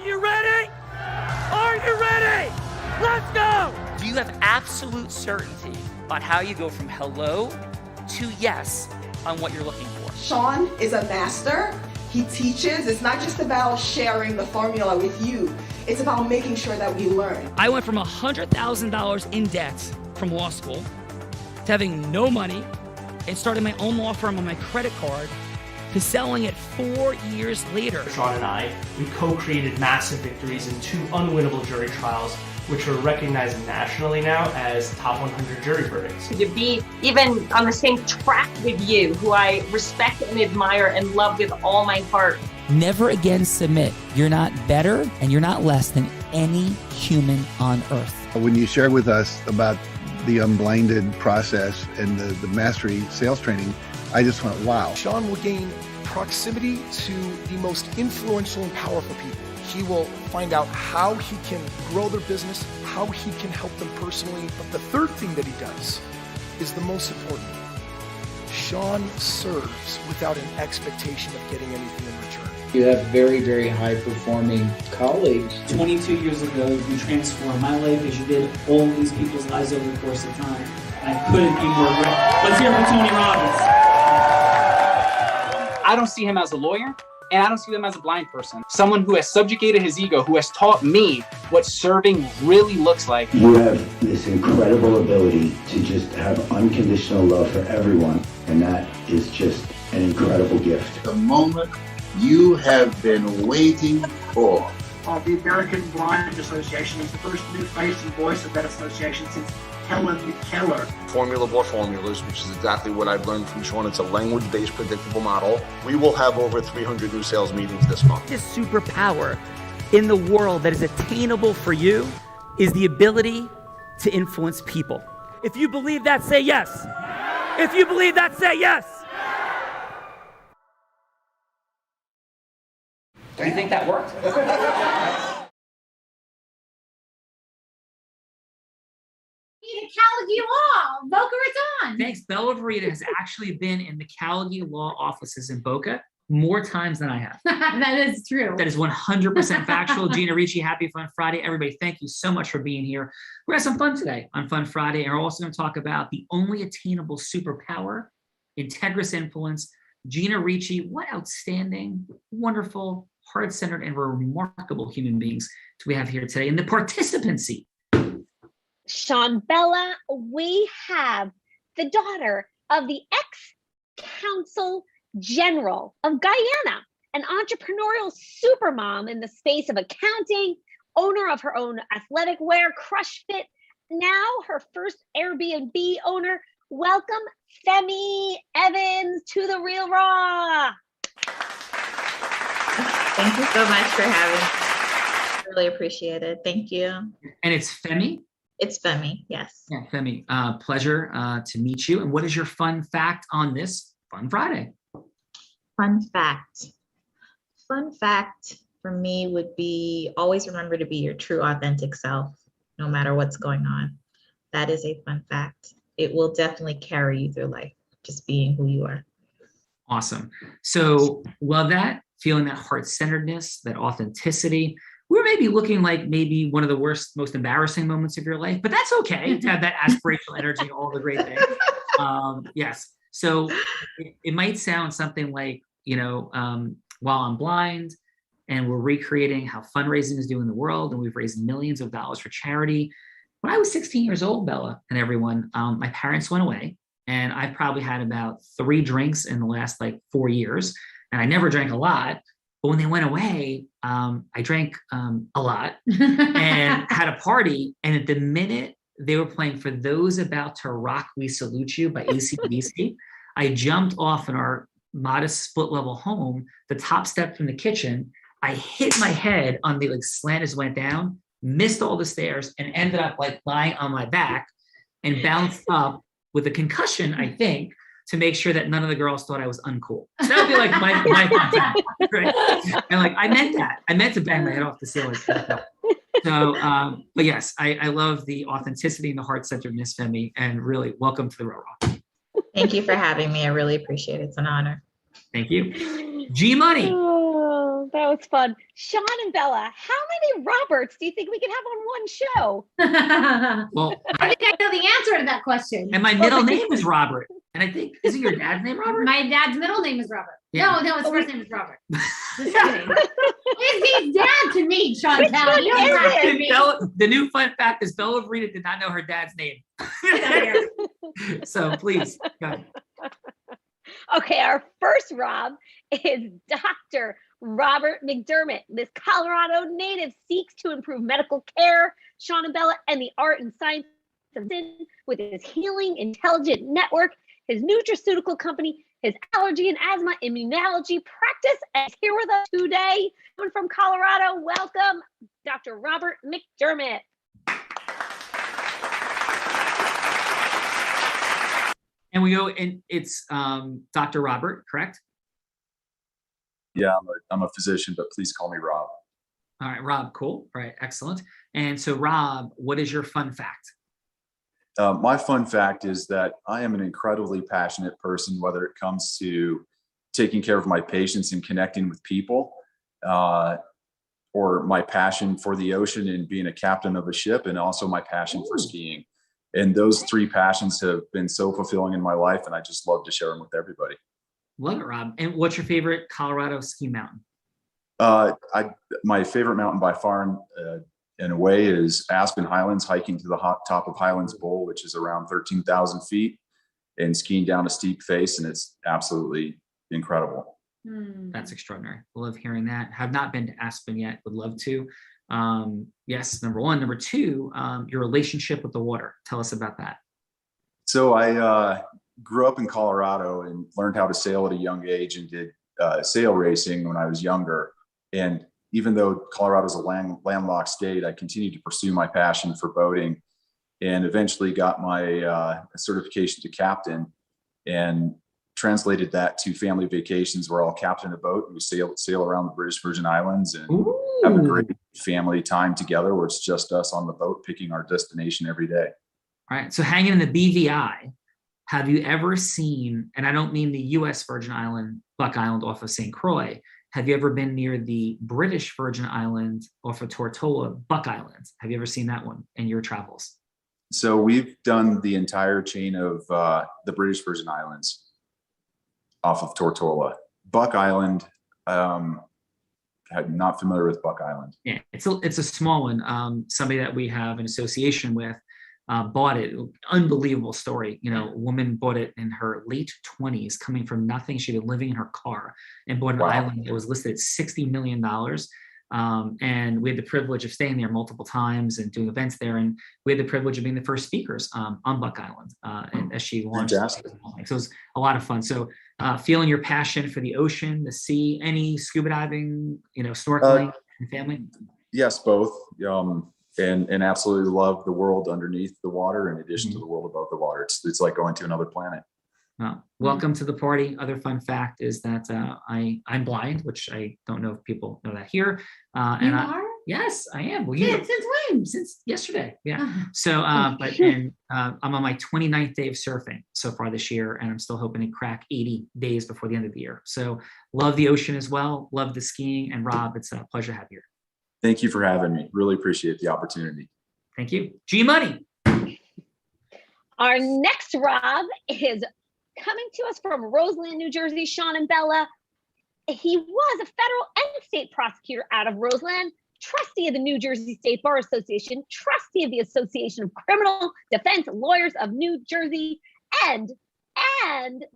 you ready? Are you ready? Let's go! Do you have absolute certainty on how you go from hello to yes on what you're looking for? Sean is a master. He teaches. It's not just about sharing the formula with you. It's about making sure that we learn. I went from $100,000 in debt from law school to having no money and starting my own law firm on my credit card to selling it 4 years later. Sean and I, we co-created massive victories in 2 unwinnable jury trials, which are recognized nationally now as top 100 jury verdicts. To be even on the same track with you, who I respect and admire and love with all my heart. Never again submit. You're not better and you're not less than any human on earth. When you shared with us about the Unblinded process and the mastery sales training, I just went, wow. Sean will gain proximity to the most influential and powerful people. He will find out how he can grow their business, how he can help them personally. But the third thing that he does is the most important. Sean serves without an expectation of getting anything in return. You have very, very high-performing colleagues. 22 years ago, you transformed my life as you did all these people's lives over the course of time. I couldn't be more grateful. Let's hear it for Tony Robbins. I don't see him as a lawyer, and I don't see him as a blind person. Someone who has subjugated his ego, who has taught me what serving really looks like. You have this incredible ability to just have unconditional love for everyone, and that is just an incredible gift. The moment you have been waiting for. The American Blind Association is the first new face and voice of that association since Helen Keller. Formula for formulas, which is exactly what I've learned from Sean. It's a language-based predictable model. We will have over 300 new sales meetings this month. This superpower in the world that is attainable for you is the ability to influence people. If you believe that, say yes. If you believe that, say yes. Do you think that worked? Callagy Law, Boca Raton. Thanks. Bella Verita has actually been in the Callagy Law offices in Boca more times than I have. That is true. That is 100% factual. Gina Ricci, happy Fun Friday. Everybody, thank you so much for being here. We're going to have some fun today on Fun Friday, and we're also going to talk about the only attainable superpower, integrous influence. Gina Ricci, what outstanding, wonderful, heart-centered, and remarkable human beings do we have here today in the participant seat? Sean Bella, we have the daughter of the ex-consul general of Guyana, an entrepreneurial supermom in the space of accounting, owner of her own athletic wear, Crush Fit, now her first Airbnb owner. Welcome, Femi Evans, to The Real Raw. Thank you so much for having me. I really appreciate it. Thank you. And it's Femi? It's Femi, yes. Yeah, Femi, pleasure to meet you. And what is your fun fact on this Fun Friday? Fun fact. Fun fact for me would be always remember to be your true authentic self, no matter what's going on. That is a fun fact. It will definitely carry you through life, just being who you are. Awesome. So love that, feeling that heart-centeredness, that authenticity. We're maybe looking like maybe one of the worst, most embarrassing moments of your life, but that's okay to have that aspirational energy and all the great things. Yes. So it might sound something like, while I'm blind and we're recreating how fundraising is doing in the world, and we've raised millions of dollars for charity. When I was 16 years old, Bella and everyone, my parents went away, and I've probably had about 3 drinks in the last 4 years, and I never drank a lot. But when they went away, I drank a lot and had a party. And at the minute they were playing For Those About to Rock, We Salute You by AC/DC, I jumped off in our modest split level home, the top step from the kitchen. I hit my head on the slant as went down, missed all the stairs, and ended up lying on my back and bounced up with a concussion, I think, to make sure that none of the girls thought I was uncool. So that would be my fun fact, right? And I meant that. I meant to bang my head off the ceiling. So, but yes, I love the authenticity and the heart-centeredness, Femi, and really welcome to the Real Raw. Thank you for having me. I really appreciate it. It's an honor. Thank you. G Money. Oh, that was fun. Sean and Bella, how many Roberts do you think we can have on one show? Well, I think I know the answer to that question. and my middle name is Robert. And I think, isn't your dad's name Robert? My dad's middle name is Robert. Yeah. No, his first name is Robert. Just kidding. It's his dad to me, Sean Which Cal. one You don't have to is be. The new fun fact is Bella Verita did not know her dad's name. So please, go ahead. Okay, our first Rob is Dr. Robert McDermott. This Colorado native seeks to improve medical care, Sean and Bella, and the art and science of medicine with his Healing Intelligent Network, his nutraceutical company, his allergy and asthma immunology practice, and he's here with us today. Coming from Colorado, welcome, Dr. Robert McDermott. And we go, and it's Dr. Robert, correct? Yeah, I'm a physician, but please call me Rob. All right, Rob, cool. All right, excellent. And so, Rob, what is your fun fact? My fun fact is that I am an incredibly passionate person, whether it comes to taking care of my patients and connecting with people, or my passion for the ocean and being a captain of a ship, and also my passion for skiing. And those three passions have been so fulfilling in my life, and I just love to share them with everybody. Love it, Rob. And what's your favorite Colorado ski mountain? My favorite mountain by far in a way is Aspen Highlands, hiking to the top of Highlands Bowl, which is around 13,000 feet, and skiing down a steep face, and it's absolutely incredible. That's extraordinary. Love hearing that. Have not been to Aspen yet. Would love to. Yes, number one. Number two, your relationship with the water. Tell us about that. So I grew up in Colorado and learned how to sail at a young age, and did sail racing when I was younger. And even though Colorado is a landlocked state, I continued to pursue my passion for boating, and eventually got my certification to captain, and translated that to family vacations where I'll captain a boat and we sail around the British Virgin Islands and have a great family time together where it's just us on the boat picking our destination every day. All right. So hanging in the BVI, have you ever seen, and I don't mean the US Virgin Island, Buck Island off of St. Croix, have you ever been near the British Virgin Island off of Tortola, Buck Island? Have you ever seen that one in your travels? So we've done the entire chain of the British Virgin Islands off of Tortola. Buck Island, I'm not familiar with Buck Island. Yeah, it's a small one. Somebody that we have an association with bought it. Unbelievable story. You know, a woman bought it in her late 20s, coming from nothing. She'd been living in her car and bought an island that was listed at $60 million. And we had the privilege of staying there multiple times and doing events there. And we had the privilege of being the first speakers on Buck Island and as she launched. So it was a lot of fun. So feeling your passion for the ocean, the sea, any scuba diving, snorkeling and family? Yes, both. And absolutely love the world underneath the water in addition to the world above the water. It's like going to another planet. Welcome to the party. Other fun fact is that I'm blind, which I don't know if people know that here. You are? Yes, I am. Well, Since when? Since yesterday. Yeah. So, I'm on my 29th day of surfing so far this year, and I'm still hoping to crack 80 days before the end of the year. So love the ocean as well. Love the skiing. And Rob, it's a pleasure to have you here. Thank you for having me. Really appreciate the opportunity. Thank you. G Money. Our next Rob is coming to us from Roseland, New Jersey, Sean and Bella. He was a federal and state prosecutor out of Roseland, trustee of the New Jersey State Bar Association, trustee of the Association of Criminal Defense Lawyers of New Jersey, and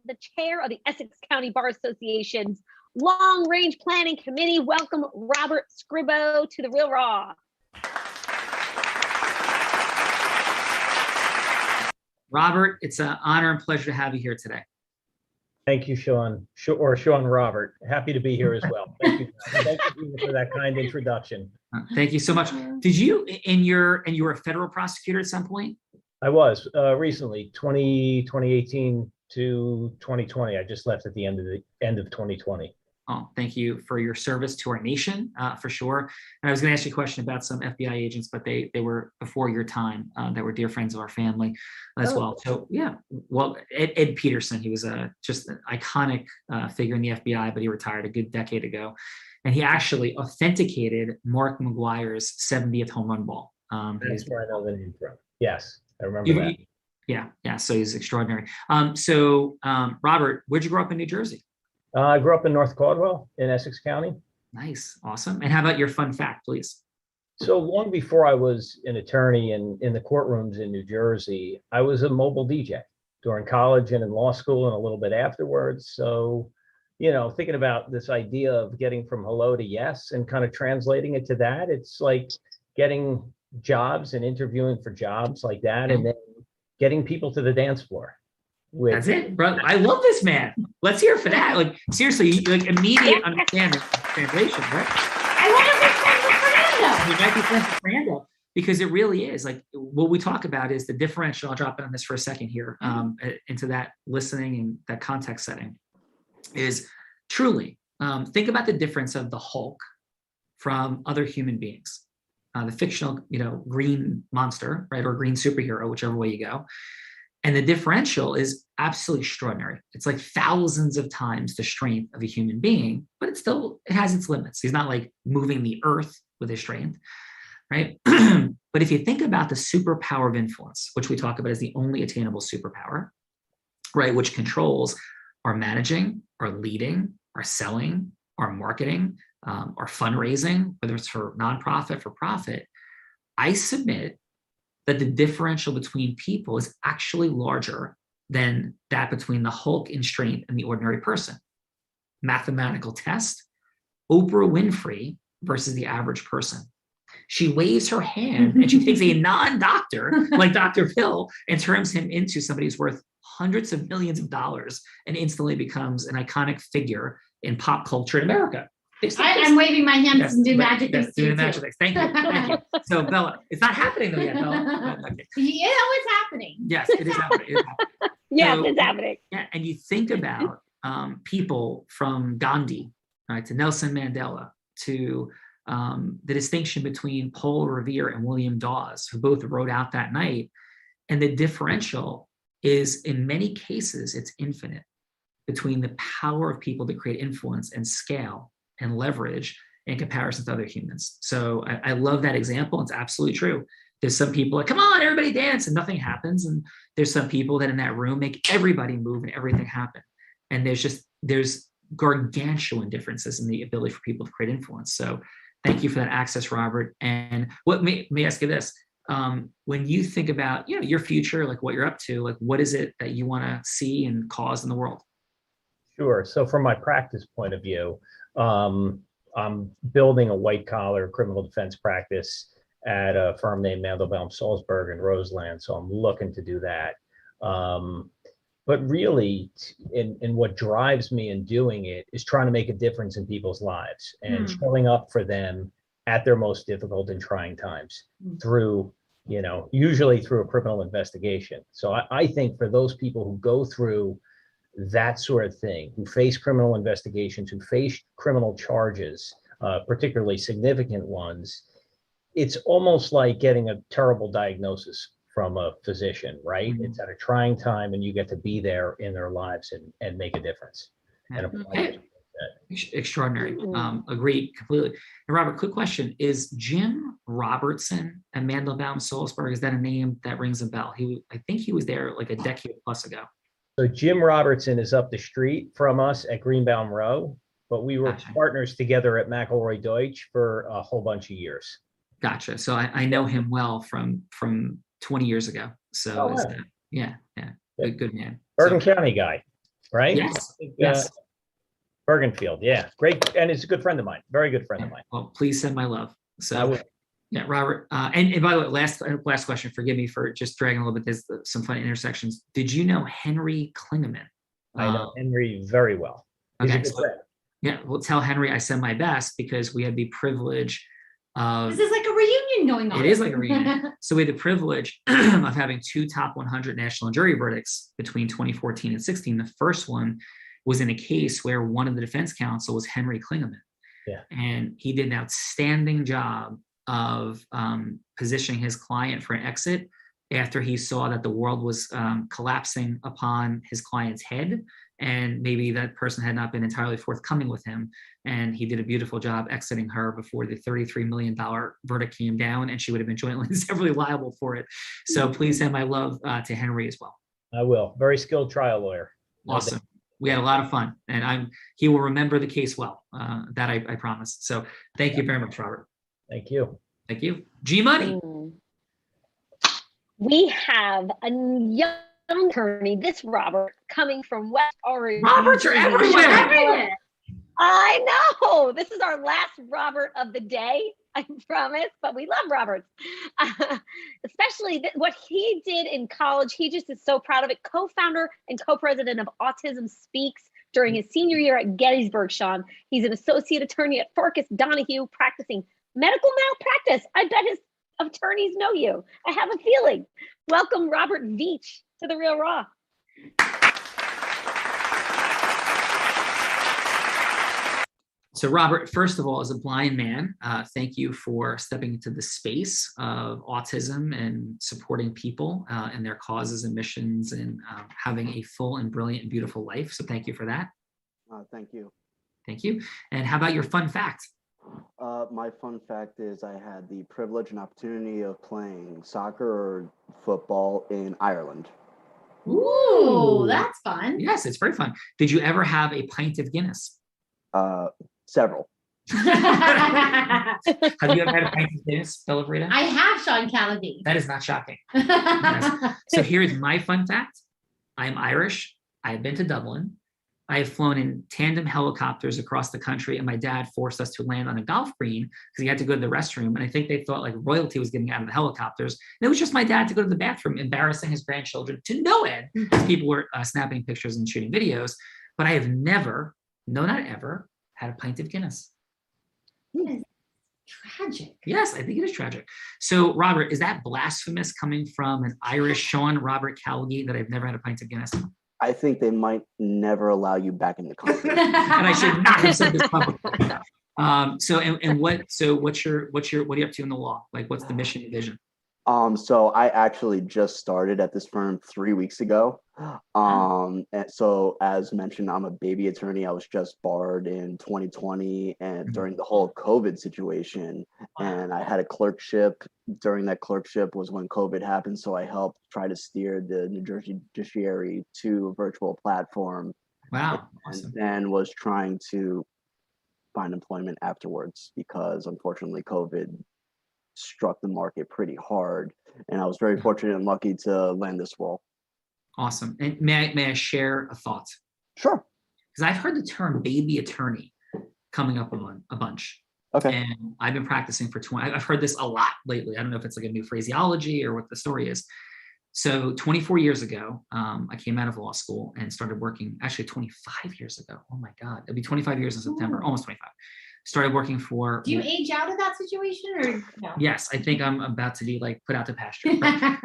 the chair of the Essex County Bar Association's Long Range Planning Committee. Welcome, Robert Scribo, to the Real Raw. Robert, it's an honor and pleasure to have you here today. Thank you, Sean, or Sean Robert. Happy to be here as well. Thank you for that kind introduction. Thank you so much. Did you, you were a federal prosecutor at some point? I was recently, 2018 to 2020. I just left at the end of 2020. Oh, thank you for your service to our nation, for sure. And I was going to ask you a question about some FBI agents, but they were before your time. That were dear friends of our family as well. So yeah, well, Ed Peterson, he was just an iconic figure in the FBI, but he retired a good decade ago. And he actually authenticated Mark McGuire's 70th home run ball. That's where I know the name from. Yes, I remember that. Yeah. So he's extraordinary. Robert, where'd you grow up in New Jersey? I grew up in North Caldwell in Essex County. Nice. Awesome. And how about your fun fact, please? So long before I was an attorney in the courtrooms in New Jersey, I was a mobile DJ during college and in law school and a little bit afterwards. So, thinking about this idea of getting from hello to yes and kind of translating it to that, it's like getting jobs and interviewing for jobs like that, and then getting people to the dance floor. That's it, bro. I love this man. Let's hear for that. Like, seriously, like immediate understanding translation, right? I want to be friends with Fernando. You might be friends with Fernando, because it really is like what we talk about is the differential. I'll drop in on this for a second here, into that listening and that context setting is truly think about the difference of the Hulk from other human beings, the fictional, green monster, right? Or green superhero, whichever way you go. And the differential is absolutely extraordinary. It's like thousands of times the strength of a human being, but it has its limits. He's not like moving the earth with his strength, right? But if you think about the superpower of influence, which we talk about as the only attainable superpower, right? Which controls our managing, our leading, our selling, our marketing, our fundraising, whether it's for nonprofit, for profit, I submit that the differential between people is actually larger than that between the Hulk in strength and the ordinary person. Mathematical test, Oprah Winfrey versus the average person. She waves her hand and she takes a non-doctor like Dr. Phil and turns him into somebody who's worth hundreds of millions of dollars and instantly becomes an iconic figure in pop culture in America. I'm waving my hands and do magic things doing too. magic things. Thank you. So Bella, it's not happening though yet, Bella. Okay. It's happening. Yes, it is happening. Yes, So, it's happening. Yeah, and you think about people from Gandhi, right, to Nelson Mandela, to the distinction between Paul Revere and William Dawes, who both wrote out that night, and the differential is in many cases it's infinite between the power of people to create influence and scale and leverage in comparison to other humans. So I love that example. It's absolutely true. There's some people like, come on, everybody dance, and nothing happens. And there's some people that in that room make everybody move and everything happen. And there's gargantuan differences in the ability for people to create influence. So thank you for that access, Robert. And what may ask you this, when you think about, your future, like what you're up to, like what is it that you want to see and cause in the world? Sure. So from my practice point of view, I'm building a white collar criminal defense practice at a firm named Mandelbaum Salzburg in Roseland. So I'm looking to do that. But really, in what drives me in doing it is trying to make a difference in people's lives and showing up for them at their most difficult and trying times through, usually through a criminal investigation. So I think for those people who go through that sort of thing, who face criminal investigations, who face criminal charges, particularly significant ones, it's almost like getting a terrible diagnosis from a physician, right? It's at a trying time and you get to be there in their lives and make a difference. Extraordinary. Agreed completely. And Robert, quick question. Is Jim Robertson at Mandelbaum Salzburg, is that a name that rings a bell? I think he was there like a decade plus ago. So Jim Robertson is up the street from us at Greenbaum Row, but we were partners together at McElroy Deutsch for a whole bunch of years. Gotcha. So I know him well from 20 years ago. So yeah. Good man. Bergen County guy, right? Yes. Bergenfield, yeah, great, and it's a good friend of mine, very good friend of mine. Well, please send my love. So yeah, Robert. And by the way, last question. Forgive me for just dragging a little bit. There's some funny intersections. Did you know Henry Klingemann? I know Henry very well. He's a good friend. Yeah, well, tell Henry I send my best because we had the privilege of. This is like a reunion going on. It is like a reunion. So we had the privilege of having two top 100 national jury verdicts between 2014 and 16. The first one was in a case where one of the defense counsel was Henry Klingemann. Yeah. And he did an outstanding job of positioning his client for an exit after he saw that the world was collapsing upon his client's head, and maybe that person had not been entirely forthcoming with him. And he did a beautiful job exiting her before the $33 million verdict came down, and she would have been jointly and severally liable for it. So please send my love to Henry as well. I will. Very skilled trial lawyer. Awesome. We had a lot of fun, and he will remember the case well. That I promise. So thank you very much, Robert. Thank you. Thank you. G Money. We have a young attorney, this Robert, coming from West Orange. Roberts are everywhere. I know. This is our last Robert of the day, I promise, but we love Roberts. Especially what he did in college. He just is so proud of it. Co-founder and co-president of Autism Speaks during his senior year at Gettysburg, Sean. He's an associate attorney at Farkas Donahue practicing medical malpractice. I bet his attorneys know you. I have a feeling. Welcome, Robert Veach, to The Real Raw. So Robert, first of all, as a blind man, thank you for stepping into the space of autism and supporting people and their causes and missions, and having a full and brilliant and beautiful life. So thank you for that. Thank you. Thank you. And how about your fun fact? My fun fact is I had the privilege and opportunity of playing soccer or football in Ireland. Ooh, that's fun. Yes, it's very fun. Did you ever have a pint of Guinness? Several. Have you ever had a pint of Guinness, Bella Frida? I have, Sean Callaby. That is not shocking. Yes. So here's my fun fact. I am Irish. I have been to Dublin. I have flown in tandem helicopters across the country, and my dad forced us to land on a golf green because he had to go to the restroom. And I think they thought like royalty was getting out of the helicopters. And it was just my dad to go to the bathroom, embarrassing his grandchildren to no end. People were snapping pictures and shooting videos. But I have never, no, not ever, had a pint of Guinness. Tragic. Yes, I think it is tragic. So, Robert, is that blasphemous coming from an Irish Sean Robert Calgie that I've never had a pint of Guinness? I think they might never allow you back in the country. And I should not have said this publicly. What are you up to in the law? Like, what's the mission and vision? So I actually just started at this firm 3 weeks ago. And so as mentioned, I'm a baby attorney. I was just barred in 2020 and during the whole COVID situation, and I had a clerkship. During that clerkship was when COVID happened. So I helped try to steer the New Jersey judiciary to a virtual platform. Wow. And Awesome. then was trying to find employment afterwards because unfortunately COVID struck the market pretty hard, and I was very fortunate and lucky to land this role. Awesome. And may I share a thought? Sure. Because I've heard the term baby attorney coming up a bunch. Okay. And I've been practicing for 20. I've heard this a lot lately. I don't know if it's like a new phraseology or what the story is. So 24 years ago, I came out of law school and started working, actually 25 years ago. Oh my God. It'll be 25 years in September, almost 25. Started working for. Do you age out of that situation or no? Yes, I think I'm about to be like put out to pasture.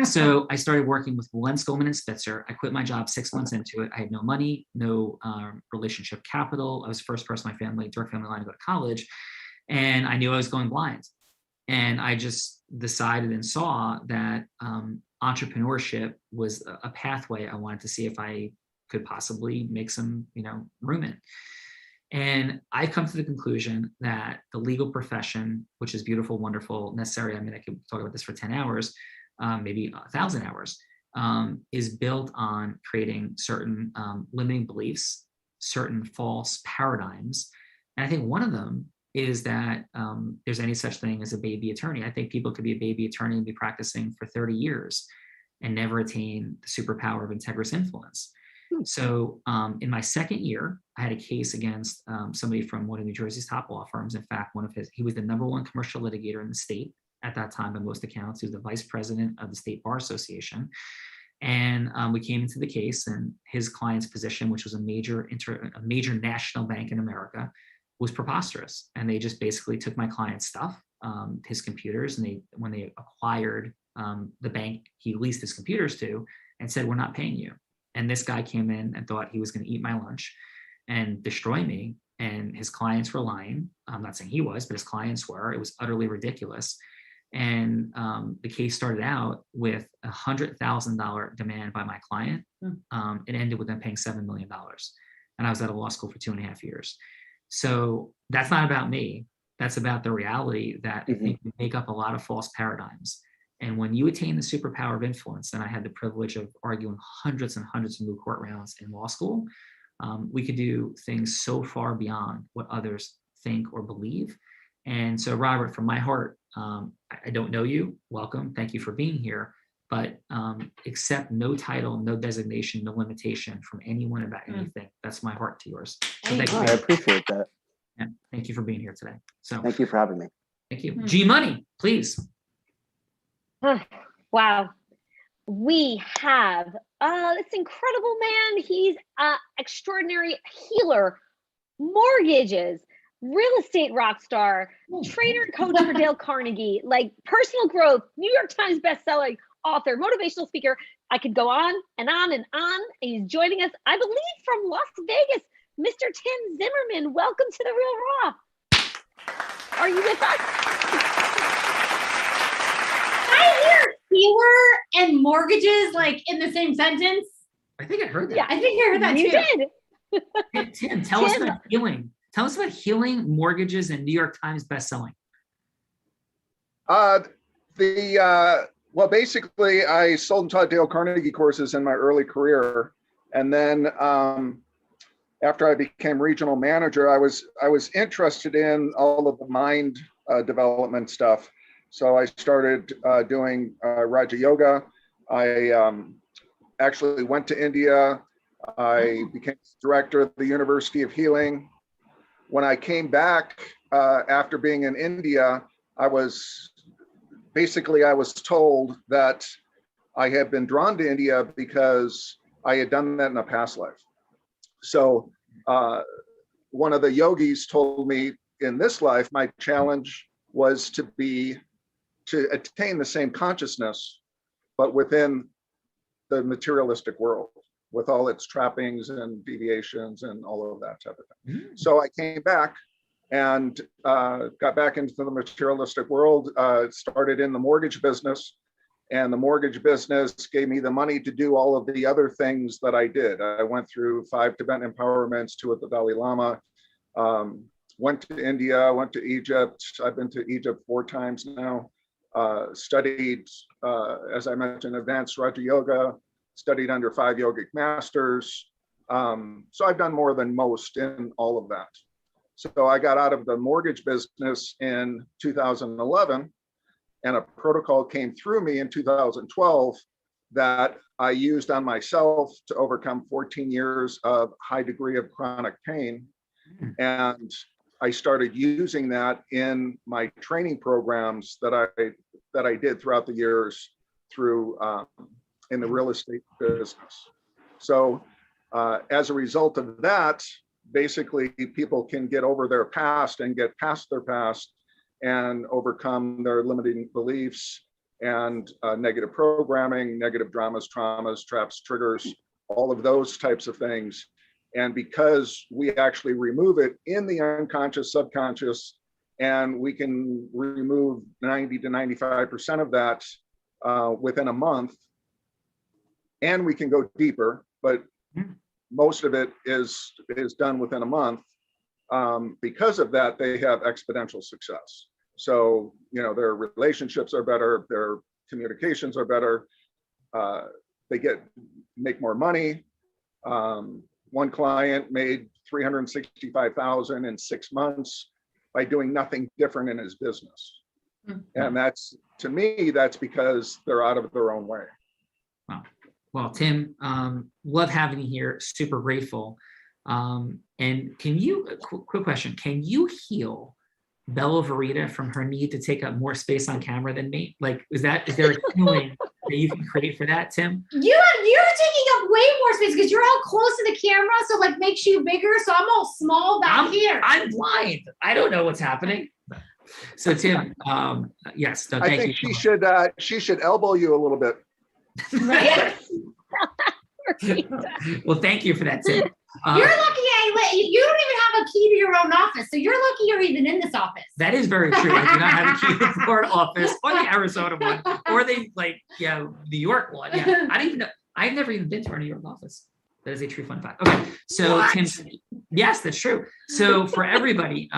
So I started working with Len Skolman and Spitzer. I quit my job 6 months into it. I had no money, no relationship capital. I was the first person in my family, direct family line, to go to college. And I knew I was going blind. And I just decided and saw that entrepreneurship was a pathway I wanted to see if I could possibly make some, room in. And I've come to the conclusion that the legal profession, which is beautiful, wonderful, necessary, I mean, I could talk about this for 10 hours, maybe 1,000 hours, is built on creating certain limiting beliefs, certain false paradigms. And I think one of them is that there's any such thing as a baby attorney. I think people could be a baby attorney and be practicing for 30 years and never attain the superpower of integrous influence. So in my second year, I had a case against somebody from one of New Jersey's top law firms. In fact, he was the #1 commercial litigator in the state at that time by most accounts. He was the vice president of the State Bar Association. And we came into the case, and his client's position, which was a major national bank in America, was preposterous. And they just basically took my client's stuff, his computers, and when they acquired the bank he leased his computers to, and said, "We're not paying you." And this guy came in and thought he was going to eat my lunch and destroy me. And his clients were lying. I'm not saying he was, but his clients were. It was utterly ridiculous. And the case started out with $100,000 demand by my client. It ended with them paying $7 million. And I was out of law school for 2.5 years. So that's not about me. That's about the reality that I think we make up a lot of false paradigms. And when you attain the superpower of influence, and I had the privilege of arguing hundreds and hundreds of moot court rounds in law school, we could do things so far beyond what others think or believe. And so, Robert, from my heart, I don't know you. Welcome. Thank you for being here. But accept no title, no designation, no limitation from anyone about anything. That's my heart to yours. So thank you. I appreciate that. Yeah, thank you for being here today. So thank you for having me. Thank you. G Money, please. Wow. We have this incredible man. He's an extraordinary healer, mortgages, real estate rock star, trainer and coach for Dale Carnegie, like personal growth, New York Times bestselling author, motivational speaker. I could go on and on and on. And he's joining us, I believe, from Las Vegas, Mr. Tim Zimmerman. Welcome to The Real Raw. Are you with us? I hear healer and mortgages like in the same sentence. I think I heard that. Yeah, I think I heard that you too. Did. Tim, tell us about healing. Tell us about healing, mortgages, and New York Times bestselling. Well, basically, I sold and taught Dale Carnegie courses in my early career, and then after I became regional manager, I was interested in all of the mind development stuff. So I started doing Raja Yoga. I actually went to India. I became director of the University of Healing. When I came back after being in India, I was told that I had been drawn to India because I had done that in a past life. So one of the yogis told me in this life, my challenge was to attain the same consciousness, but within the materialistic world, with all its trappings and deviations and all of that type of thing. So I came back and got back into the materialistic world, started in the mortgage business, and the mortgage business gave me the money to do all of the other things that I did. I went through 5 Tibetan empowerments, 2 with the Dalai Lama, went to India, went to Egypt. I've been to Egypt 4 times now, studied, as I mentioned, advanced Raja Yoga, studied under 5 yogic masters. So I've done more than most in all of that. So I got out of the mortgage business in 2011, and a protocol came through me in 2012 that I used on myself to overcome 14 years of high degree of chronic pain. And I started using that in my training programs that I did throughout the years through in the real estate business. So as a result of that, basically people can get over their past and get past their past and overcome their limiting beliefs and negative programming, negative dramas, traumas, traps, triggers, all of those types of things. And because we actually remove it in the unconscious, subconscious, and we can remove 90 to 95% of that within a month, and we can go deeper, but most of it is done within a month. Because of that, they have exponential success. So, their relationships are better, their communications are better, they make more money. One client made $365,000 in 6 months by doing nothing different in his business. And that's, to me, that's because they're out of their own way. Wow. Well, Tim, love having you here. Super grateful. And can you, quick question, can you heal Bella Verita from her need to take up more space on camera than me? Like, is there a healing that you can create for that, Tim? You're taking up way more space because you're all close to the camera, so like makes you bigger. So I'm all small back here. I'm blind. I don't know what's happening. So Tim, yes, no, thank you. She should elbow you a little bit. Right. Well, thank you for that, Tim. You're lucky I you don't even have a key to your own office, so you're lucky you're even in this office. That is very true. I do not have a key to the Florida office or the Arizona one or the New York one. Yeah, I don't even know. I've never even been to our New York office. That is a true fun fact. Okay, so What? Tim, yes, that's true. So for everybody,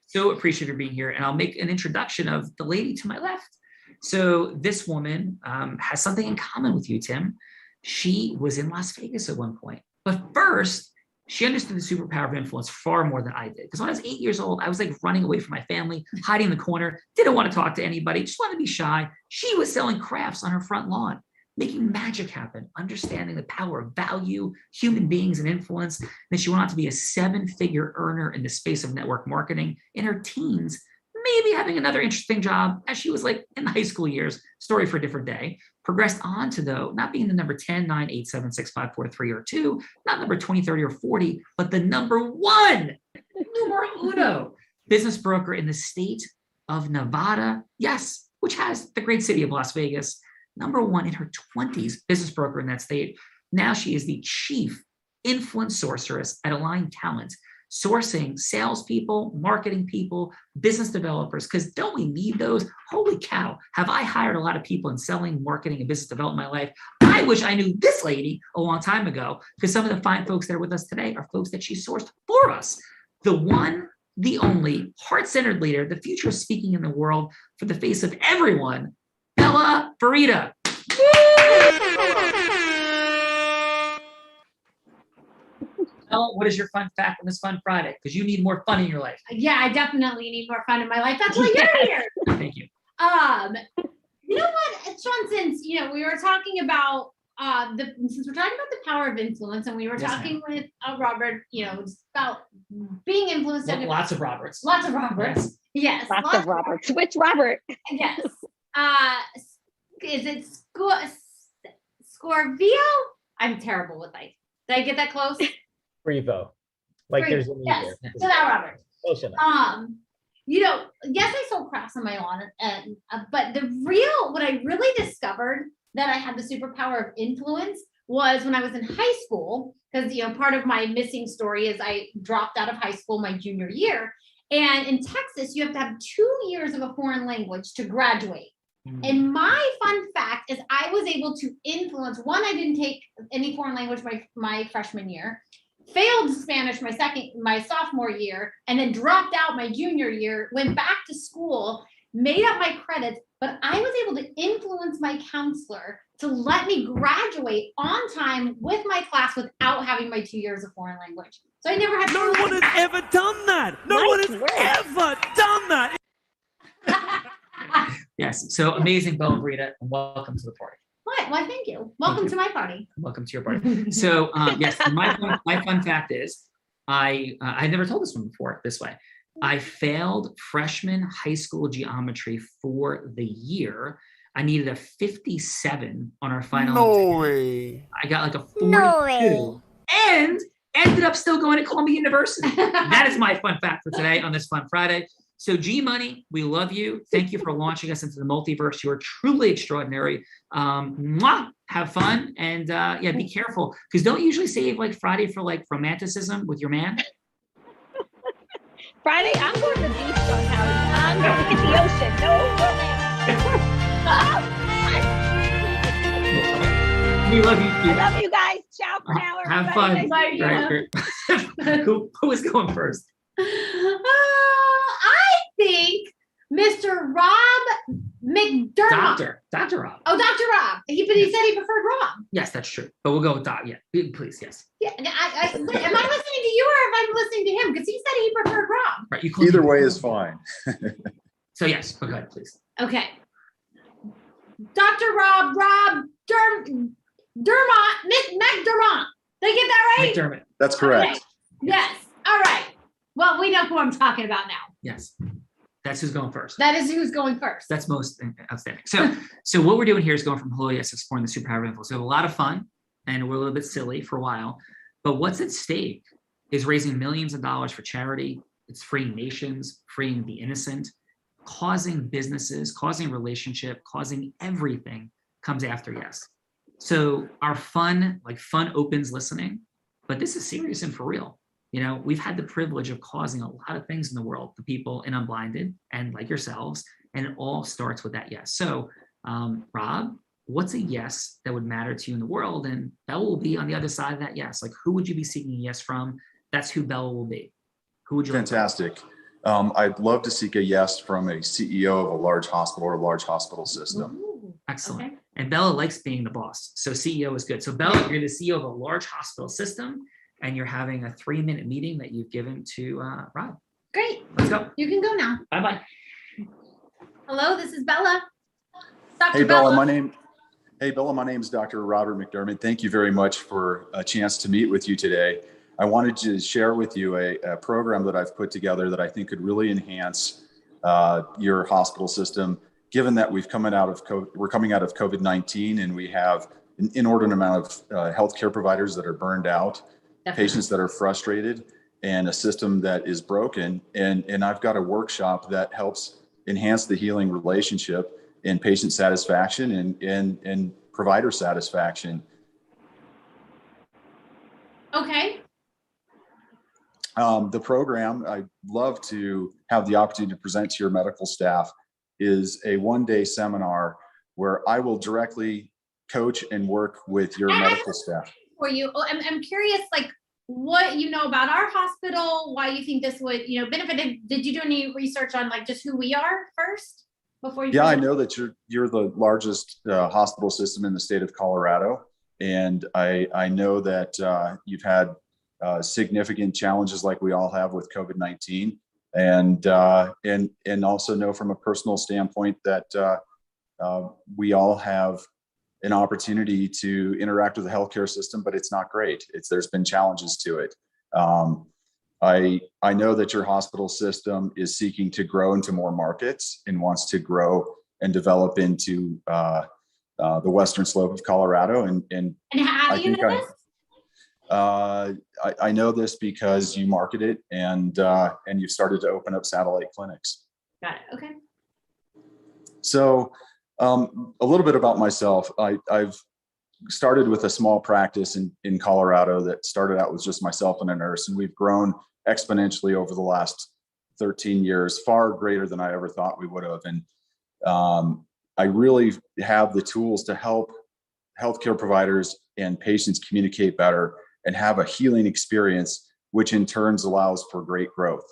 so appreciative of being here, and I'll make an introduction of the lady to my left. So this woman has something in common with you, Tim. She was in Las Vegas at one point, but first she understood the superpower of influence far more than I did. Because when I was 8 years old, I was like running away from my family, hiding in the corner, didn't want to talk to anybody, just wanted to be shy. She was selling crafts on her front lawn, making magic happen, understanding the power of value, human beings, and influence. And then she went on to be a 7-figure earner in the space of network marketing in her teens, maybe having another interesting job as she was like in the high school years, story for a different day. Progressed on to, though, not being the number 10, 9, 8, 7, 6, 5, 4, 3, or 2, not number 20, 30, or 40, but the number 1, numero uno, business broker in the state of Nevada. Yes, which has the great city of Las Vegas. Number 1 in her 20s, business broker in that state. Now she is the chief influence sorceress at Align Talent, sourcing salespeople, marketing people, business developers, because don't we need those? Holy cow, have I hired a lot of people in selling, marketing, and business development in my life. I wish I knew this lady a long time ago, because some of the fine folks that are with us today are folks that she sourced for us. The one, the only, heart-centered leader, the future of speaking in the world for the face of everyone, Bella Farida. What is your fun fact on this Fun Friday? Because you need more fun in your life. Yeah, I definitely need more fun in my life. That's why you're here. Thank you. You know what, Sean, since we were talking about since we're talking about the power of influence, and we were talking with Robert, just about being influenced. Lots of Roberts. Lots of Roberts. Yes. Lots of Roberts. Which Robert? Yes. Is it Scorvio? I'm terrible with life. Did I get that close? Frevo. Like there's an E yes. there. So that Robert. Close enough. Yes, I sold crafts on my lawn, and but what I really discovered that I had the superpower of influence was when I was in high school, because part of my missing story is I dropped out of high school my junior year, and in Texas you have to have 2 years of a foreign language to graduate. And my fun fact is I was able to influence. One, I didn't take any foreign language my freshman year, failed Spanish my sophomore year, and then dropped out my junior year, went back to school, made up my credits, but I was able to influence my counselor to let me graduate on time with my class without having my 2 years of foreign language. So I never had to. No one has ever done that. No one has ever done that. Yes. So amazing, Bella Farida, and welcome to the party. What? Why, thank you. Welcome to my party. Welcome to your party. So yes, my fun fact is I never told this one before this way. I failed freshman high school geometry for the year. I needed a 57 on our final. No way. I got like a 42 and ended up still going to Columbia University. That is my fun fact for today on this Fun Friday. So G Money, we love you. Thank you for launching us into the multiverse. You are truly extraordinary. Have fun and be careful, because don't you usually save like Friday for like romanticism with your man? Friday, I'm going to the beach somehow. I'm going to hit the ocean. No romance. We love you. I love you guys. Ciao for now. Have fun. Bye. Right. Who is going first? I think Mr. Rob McDermott. Dr. Rob. Oh, Dr. Rob. But he said he preferred Rob. Yes, that's true. But we'll go with Doc. Yeah, please, yes. Yeah. Am I listening to you or am I listening to him? Because he said he preferred Rob. Right. Either way is fine. So yes, go ahead, please. Okay. Dr. Rob McDermott. Did I get that right? McDermott. That's correct. Okay. Yes. All right. Well, we know who I'm talking about now. Yes. That's who's going first. That is who's going first. That's most outstanding. So what we're doing here is going from hello, yes, exploring the superpower of influence. So we have a lot of fun and we're a little bit silly for a while, but what's at stake is raising millions of dollars for charity. It's freeing nations, freeing the innocent, causing businesses, causing relationship, causing everything comes after yes. So our fun opens listening, but this is serious and for real. we've had the privilege of causing a lot of things in the world, the people in Unblinded and like yourselves, and it all starts with that yes. So Rob, what's a yes that would matter to you in the world? And Bella will be on the other side of that yes. Like, who would you be seeking a yes from? That's who Bella will be. Who would you Fantastic. I'd love to seek a yes from a CEO of a large hospital or a large hospital system. Ooh, excellent. Okay. And Bella likes being the boss. So CEO is good. So Bella, you're the CEO of a large hospital system and you're having a 3-minute meeting that you've given to Rob. Great. Let's go. You can go now. Bye-bye. Hello, this is Bella. Dr. Hey, Bella, Bella. my name is Dr. Robert McDermott. Thank you very much for a chance to meet with you today. I wanted to share with you a program that I've put together that I think could really enhance your hospital system, given that we're coming out of COVID-19 and we have an inordinate amount of healthcare providers that are burned out, patients that are frustrated, and a system that is broken. And I've got a workshop that helps enhance the healing relationship and patient satisfaction and provider satisfaction. Okay. The program I'd love to have the opportunity to present to your medical staff is a 1-day seminar where I will directly coach and work with your medical staff. For you, I'm curious, like what you know about our hospital, why you think this would, benefit. Did you do any research on like just who we are first before you? Yeah, I know that you're the largest hospital system in the state of Colorado, and I know that you've had significant challenges like we all have with COVID-19, and also know from a personal standpoint that we all have an opportunity to interact with the healthcare system, but it's not great. There's been challenges to it. I know that your hospital system is seeking to grow into more markets and wants to grow and develop into the western slope of Colorado. And how do you know this? I know this because you market it and you've started to open up satellite clinics. Got it. Okay. So a little bit about myself. I've started with a small practice in Colorado that started out with just myself and a nurse, and we've grown exponentially over the last 13 years, far greater than I ever thought we would have. And I really have the tools to help healthcare providers and patients communicate better and have a healing experience, which in turns allows for great growth,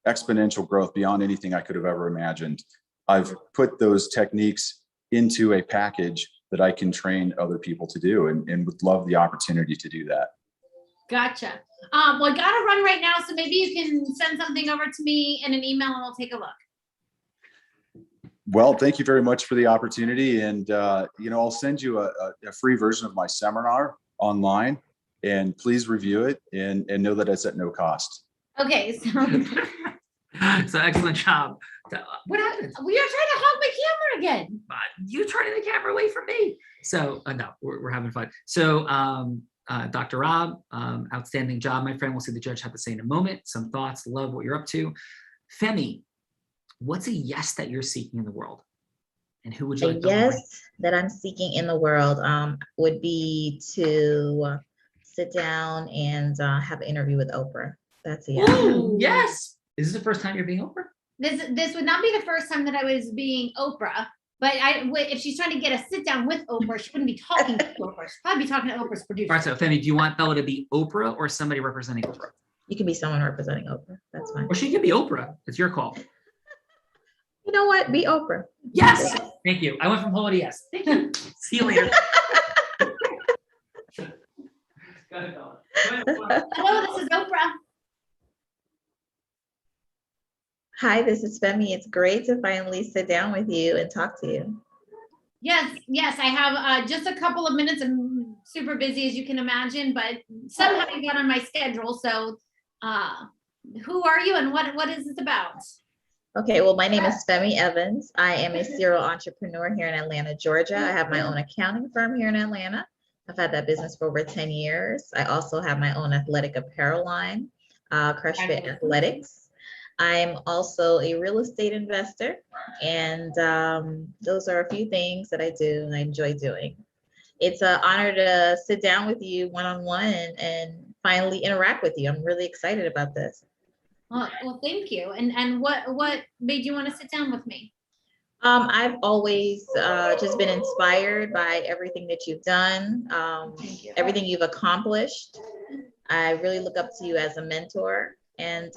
exponential growth beyond anything I could have ever imagined. I've put those techniques into a package that I can train other people to do, and would love the opportunity to do that. Gotcha. Well, I gotta run right now, so maybe you can send something over to me in an email and we'll take a look. Well, thank you very much for the opportunity. And, I'll send you a free version of my seminar online, and please review it and know that it's at no cost. Okay. So excellent job. What happened? We are trying to hog my camera again. You're turning the camera away from me. So no, we're having fun. So Dr. Rob, outstanding job, my friend. We'll see the judge have to say in a moment. Some thoughts, love what you're up to. Femi, what's a yes that you're seeking in the world? And who would you like to yes that I'm seeking in the world would be to sit down and have an interview with Oprah. That's a yes. Ooh, yes. Is this the first time you're being Oprah? This would not be the first time that I was being Oprah, but if she's trying to get a sit down with Oprah, she wouldn't be talking to Oprah. She'd probably be talking to Oprah's producer. All right, so Femi, do you want Bella to be Oprah or somebody representing Oprah? You can be someone representing Oprah. That's fine. Or she can be Oprah. It's your call. You know what? Be Oprah. Yes. Thank you. I went from hello to yes. Thank you. See you later. Go ahead, Bella. Hello, this is Oprah. Hi, this is Femi. It's great to finally sit down with you and talk to you. Yes, I have just a couple of minutes. I'm super busy, as you can imagine, but somehow you got on my schedule. So who are you and what is this about? Okay, well, my name is Femi Evans. I am a serial entrepreneur here in Atlanta, Georgia. I have my own accounting firm here in Atlanta. I've had that business for over 10 years. I also have my own athletic apparel line, Crush Fit Athletics. I'm also a real estate investor, and those are a few things that I do and I enjoy doing. it's an honor to sit down with you one-on-one and finally interact with you. I'm really excited about this. Well, thank you. And what made you want to sit down with me? I've always just been inspired by everything that you've done, everything you've accomplished. I really look up to you as a mentor, and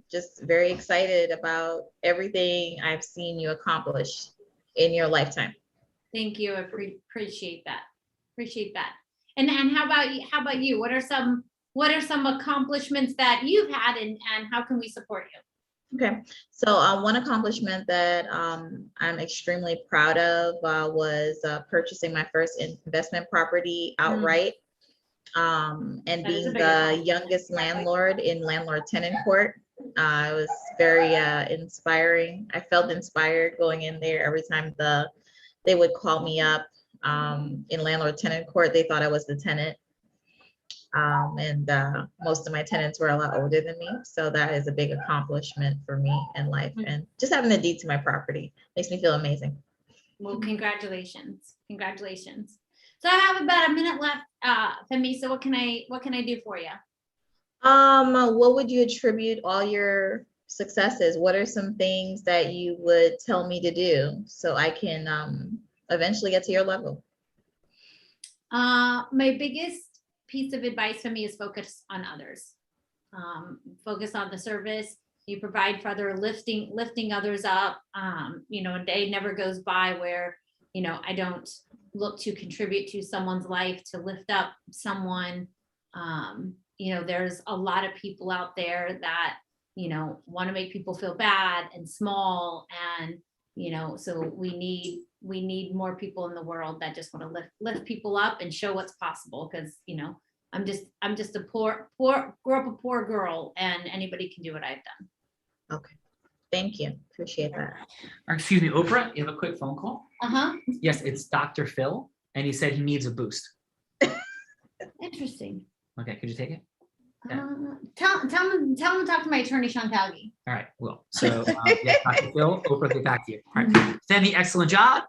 just very excited about everything I've seen you accomplish in your lifetime. Thank you. I appreciate that. Appreciate that. And how about you? How about you? What are some accomplishments that you've had, and how can we support you? Okay, so one accomplishment that I'm extremely proud of was purchasing my first investment property outright, and being the youngest landlord in landlord-tenant court. It was very inspiring. I felt inspired going in there. Every time they would call me up in landlord-tenant court, they thought I was the tenant. And most of my tenants were a lot older than me. So that is a big accomplishment for me in life. And just having the deed to my property makes me feel amazing. Well, congratulations. Congratulations. So I have about a minute left, Femi. So what can I do for you? What would you attribute all your successes? What are some things that you would tell me to do so I can eventually get to your level? My biggest piece of advice for me is focus on others. Focus on the service you provide for other, lifting others up. A day never goes by where, I don't look to contribute to someone's life, to lift up someone. There's a lot of people out there that, want to make people feel bad and small. And, so we need more people in the world that just want to lift people up and show what's possible. Cause I'm just a grew up a poor girl, and anybody can do what I've done. Okay. Thank you. Appreciate that. Excuse me, Oprah, you have a quick phone call? Yes, it's Dr. Phil, and he said he needs a boost. Interesting. Okay, could you take it? Yeah. Tell him to talk to my attorney, Chantalgi. All right, well, so yeah, Dr. Phil, Oprah, get back to you. All right, Femi, excellent job.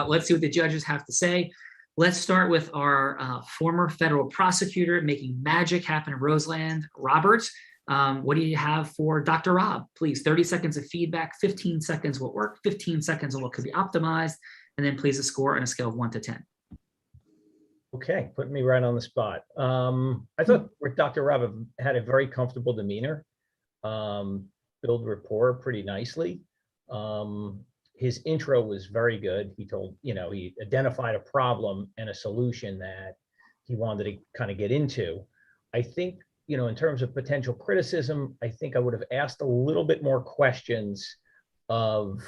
Let's see what the judges have to say. Let's start with our former federal prosecutor making magic happen in Roseland, Robert. What do you have for Dr. Rob? Please, 30 seconds of feedback, 15 seconds what worked, 15 seconds on what could be optimized, and then please a score on a scale of 1 to 10. Okay, putting me right on the spot. I thought Dr. Rob had a very comfortable demeanor, build rapport pretty nicely. His intro was very good. He told, he identified a problem and a solution that he wanted to kind of get into. I think, in terms of potential criticism, I think I would have asked a little bit more questions of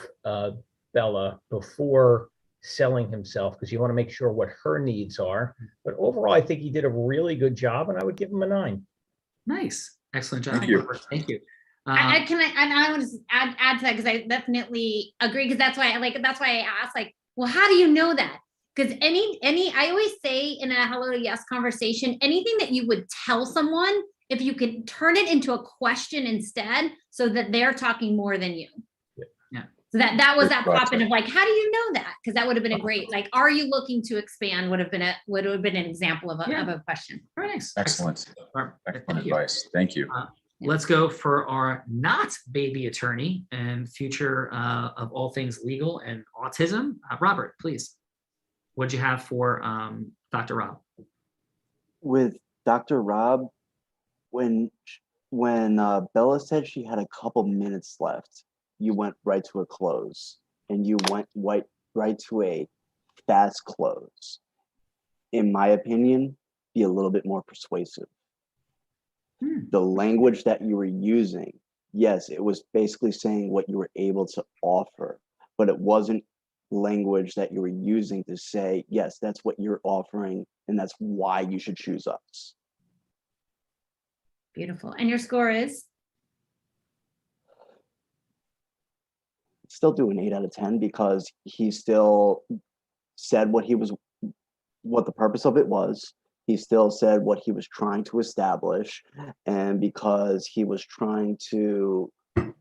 Bella before selling himself, because you want to make sure what her needs are. But overall, I think he did a really good job, and I would give him a 9. Nice. Excellent job. Thank you. Thank you. I want to add to that, because I definitely agree, because that's why I asked, well, how do you know that? Because I always say in a hello to yes conversation, anything that you would tell someone, if you could turn it into a question instead, so that they're talking more than you. Yeah. So that was that pop-in of how do you know that? Because that would have been a great, are you looking to expand would have been an example of a question. Very nice. Excellent. Excellent Thank you. advice. Thank you. Let's go for our not baby attorney and future of all things legal and autism. Robert, please. What'd you have for Dr. Rob? With Dr. Rob, when Bella said she had a couple minutes left, you went right to a close, and you went right to a fast close. In my opinion, be a little bit more persuasive. The language that you were using, yes, it was basically saying what you were able to offer, but it wasn't language that you were using to say, yes, that's what you're offering, and that's why you should choose us. Beautiful. And your score is? Still do an 8 out of 10, because he still said what the purpose of it was. He still said what he was trying to establish, and because he was trying to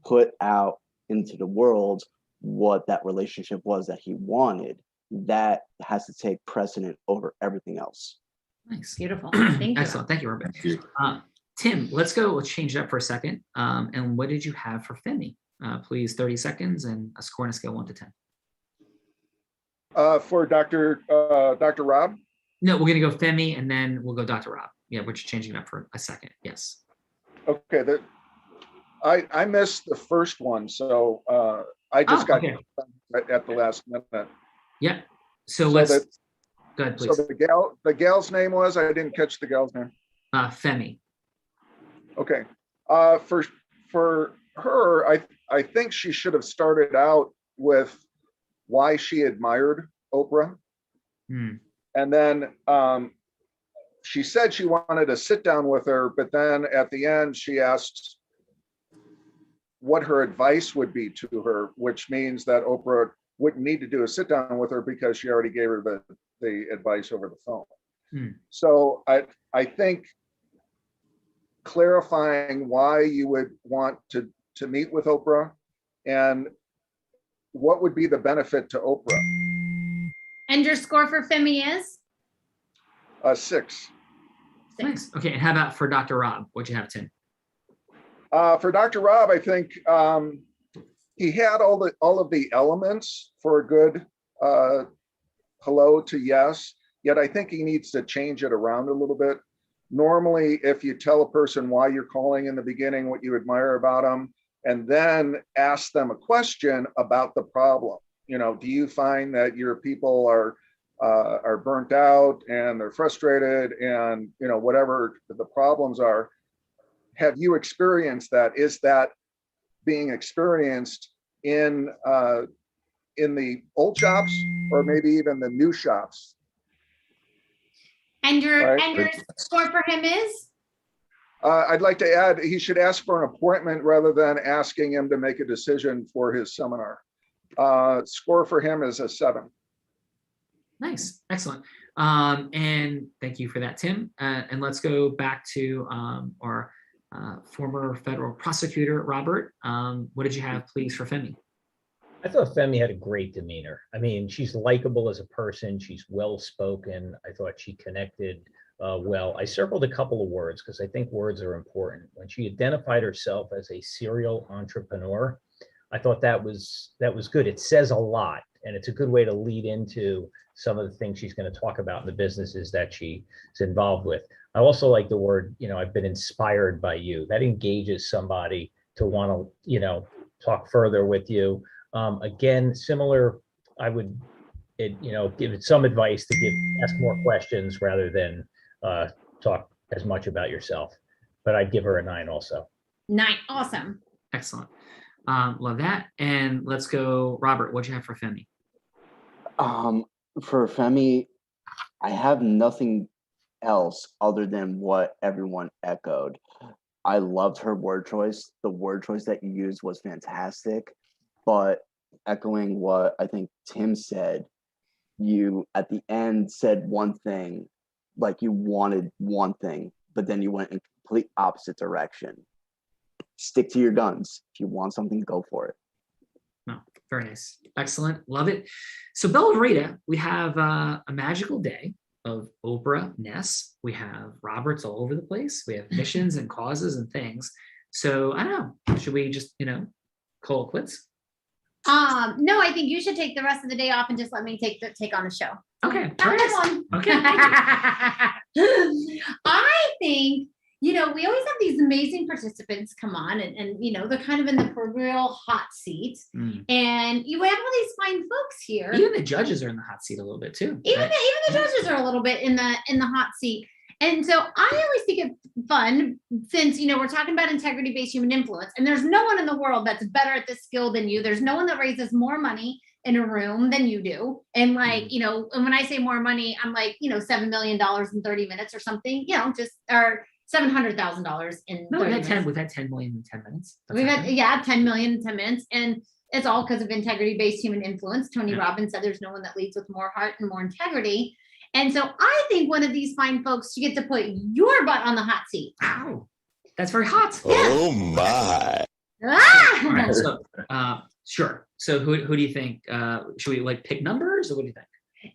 put out into the world what that relationship was that he wanted, that has to take precedent over everything else. Nice. Beautiful. Thank you. Excellent. Thank you, Robert. Tim, let's change it up for a second. And what did you have for Femi? Please, 30 seconds and a score on a scale 1 to 10. For Dr. Rob? No, we're going to go Femi and then we'll go Dr. Rob. Yeah, we're just changing it up for a second. Yes. Okay. I missed the first one, so I just got right at the last minute. Yeah. So let's go ahead, please. So the gal's name was, I didn't catch the gal's name. Femi. Okay. For her, I think she should have started out with why she admired Oprah. And then she said she wanted to sit down with her, but then at the end she asked what her advice would be to her, which means that Oprah wouldn't need to do a sit down with her because she already gave her the advice over the phone. So I think clarifying why you would want to meet with Oprah and what would be the benefit to Oprah. And your score for Femi is? 6. Nice. Okay, and how about for Dr. Rob? What'd you have, Tim? For Dr. Rob, I think he had all of the elements for a good hello to yes, yet I think he needs to change it around a little bit. Normally, if you tell a person why you're calling in the beginning, what you admire about them, and then ask them a question about the problem. You know, do you find that your people are burnt out and they're frustrated and, you know, whatever the problems are, have you experienced that? Is that being experienced in the old shops or maybe even the new shops? And your score for him is? I'd like to add, he should ask for an appointment rather than asking him to make a decision for his seminar. Score for him is a 7. Nice, excellent. And thank you for that, Tim. And let's go back to our former federal prosecutor, Robert. What did you have, please, for Femi? I thought Femi had a great demeanor. I mean, she's likable as a person. She's well-spoken. I thought she connected well. I circled a couple of words because I think words are important. When she identified herself as a serial entrepreneur, I thought that was good. It says a lot, and it's a good way to lead into some of the things she's going to talk about in the businesses that she's involved with. I also like the word, I've been inspired by you. That engages somebody to want to, talk further with you. Again, similar, I would, give it some advice to ask more questions rather than talk as much about yourself. But I'd give her a 9 also. 9, awesome. Excellent. Love that. And let's go, Robert, what'd you have for Femi? For Femi, I have nothing else other than what everyone echoed. I loved her word choice. The word choice that you used was fantastic. But echoing what I think Tim said, you at the end said one thing, like you wanted one thing, but then you went in complete opposite direction. Stick to your guns. If you want something, go for it. No, very nice. Excellent. Love it. So Bella Rita, we have a magical day of Oprah-ness. We have Roberts all over the place. We have missions and causes and things. So I don't know. Should we just, call it quits? No, I think you should take the rest of the day off and just let me take on the show. Okay. Have a good one. Okay. I think, we always have these amazing participants come on and they're kind of in the proverbial hot seat. And you have all these fine folks here. Even the judges are in the hot seat a little bit too. Even the judges are a little bit in the hot seat. And so I always think it's fun since, we're talking about integrity-based human influence, and there's no one in the world that's better at this skill than you. There's no one that raises more money in a room than you do. And and when I say more money, I'm like, $7 million in 30 minutes or something, or $700,000 in 30 minutes. We've had 10 million in 10 minutes. We've had 10 million in 10 minutes. And it's all because of integrity-based human influence. Tony Robbins said there's no one that leads with more heart and more integrity. And so I think one of these fine folks should get to put your butt on the hot seat. Wow. That's very hot. Yeah. Oh my. Ah! All right, so, sure. So who do you think? Should we pick numbers or what do you think?